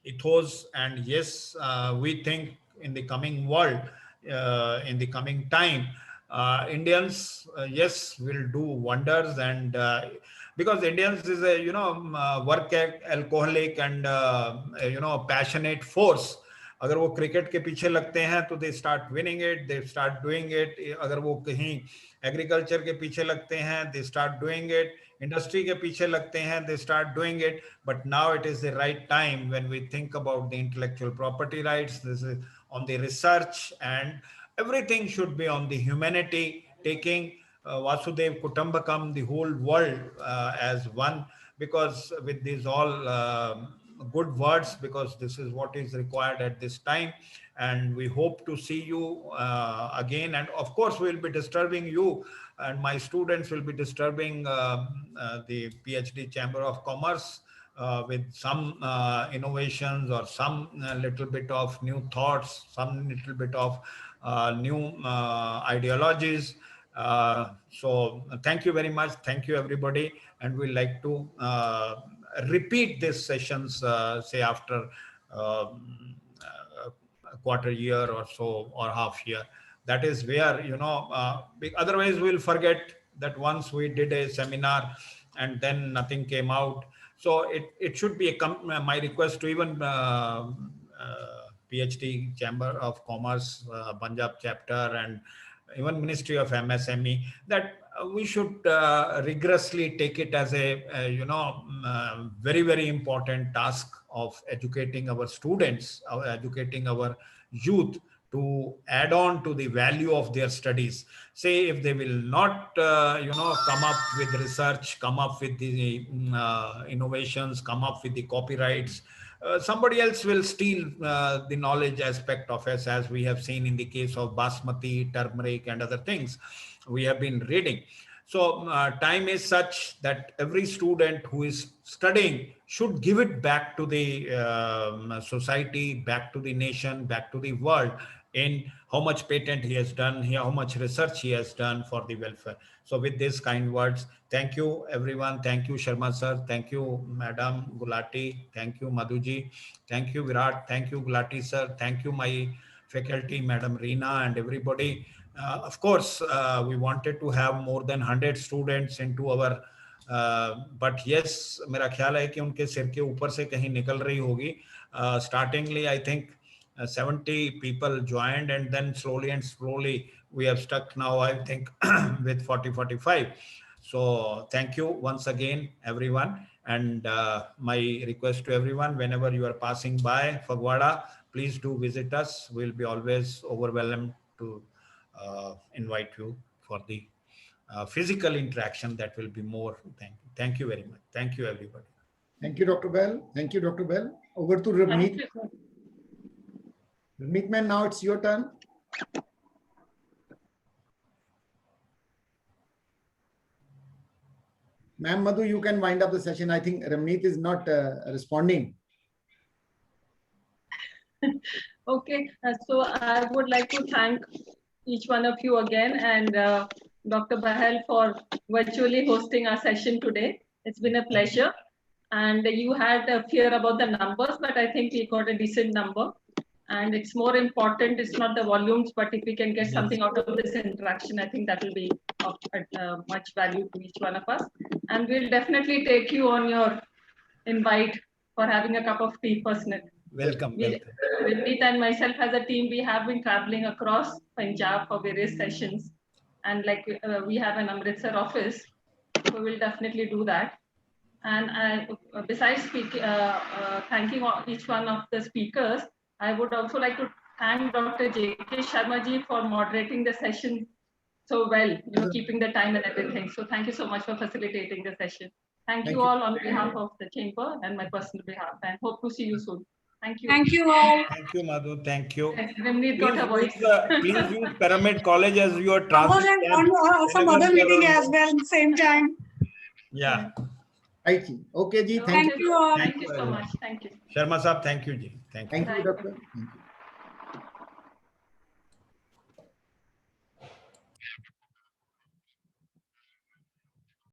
ethos, and yes, we think in the coming world, in the coming time, Indians, yes, will do wonders, and because Indians is a work alcoholic and passionate force. अगर वो cricket के पीछे लगते हैं तो they start winning it, they start doing it. अगर वो कहीं एग्रीकल्चर के पीछे लगते हैं, they start doing it. Industry के पीछे लगते हैं, they start doing it. But now it is the right time when we think about the intellectual property rights. This is on the research, and everything should be on the humanity, taking Vasudev Kutumbakam, the whole world as one, because with these all good words, because this is what is required at this time, and we hope to see you again. And of course we will be disturbing you, and my students will be disturbing the PhD Chamber of Commerce with some innovations, or some little bit of new thoughts, some little bit of new ideologies. So thank you very much. Thank you, everybody. And we like to repeat these sessions, say after a quarter year or so, or half year. That is where, otherwise we'll forget that once we did a seminar and then nothing came out. So it should be my request to even PhD Chamber of Commerce, Punjab chapter, and even Ministry of MSME, that we should rigorously take it as a very, very important task of educating our students, educating our youth, to add on to the value of their studies. Say if they will not come up with research, come up with the innovations, come up with the copyrights, somebody else will steal the knowledge aspect of us, as we have seen in the case of basmati, turmeric, and other things we have been reading. So time is such that every student who is studying should give it back to the society, back to the nation, back to the world, in how much patent he has done, how much research he has done for the welfare. So with these kind words, thank you everyone. Thank you Sharma sir, thank you Madam Gulati, thank you Madhuji, thank you Virat, thank you Gulati sir, thank you my faculty, Madam Reena, and everybody. Of course, we wanted to have more than 100 students into our, but yes, मेरा ख्याल है कि उनके सिर के ऊपर से कहीं निकल रही होगी. Startingly, I think 70 people joined, and then slowly we have stuck now, I think, with 40-45. So thank you once again, everyone. And my request to everyone, whenever you are passing by Phagwada, please do visit us. We'll be always overwhelmed to invite you for the physical interaction. That will be more. Thank you very much. Thank you, everybody. Thank you, Dr. Bell. Thank you, Dr. Bell. Over to Ramneet. Ramneet man, now it's your turn. Ma'am Madhu, you can wind up the session. I think Ramneet is not responding. Okay, so I would like to thank each one of you again, and Dr. Bahel for virtually hosting our session today. It's been a pleasure. And you had a fear about the numbers, but I think we got a decent number. And it's more important, it's not the volumes, but if we can get something out of this interaction, I think that will be of much value to each one of us. And we'll definitely take you on your invite for having a cup of tea personally. Welcome. Vinit and myself as a team, we have been traveling across Punjab for various sessions. And like we have an Amritsar office, so we'll definitely do that. And besides thanking each one of the speakers, I would also like to thank Dr. J.K. Sharma ji for moderating the session so well, keeping the time and everything. So thank you so much for facilitating the session. Thank you all on behalf of the chamber and my personal behalf, and hope to see you soon. Thank you. Thank you all. Thank you, Madhu. Thank you. Please got a voice. Please use Pyramid College as your Suppose transit. on some other meeting as well, same time. Yeah. Right. Ji. Okay, ji. Thank you all. Thank you so much. Thank you. Sharma Saab, thank you, ji. Thank you. Thank you, doctor. Thank you.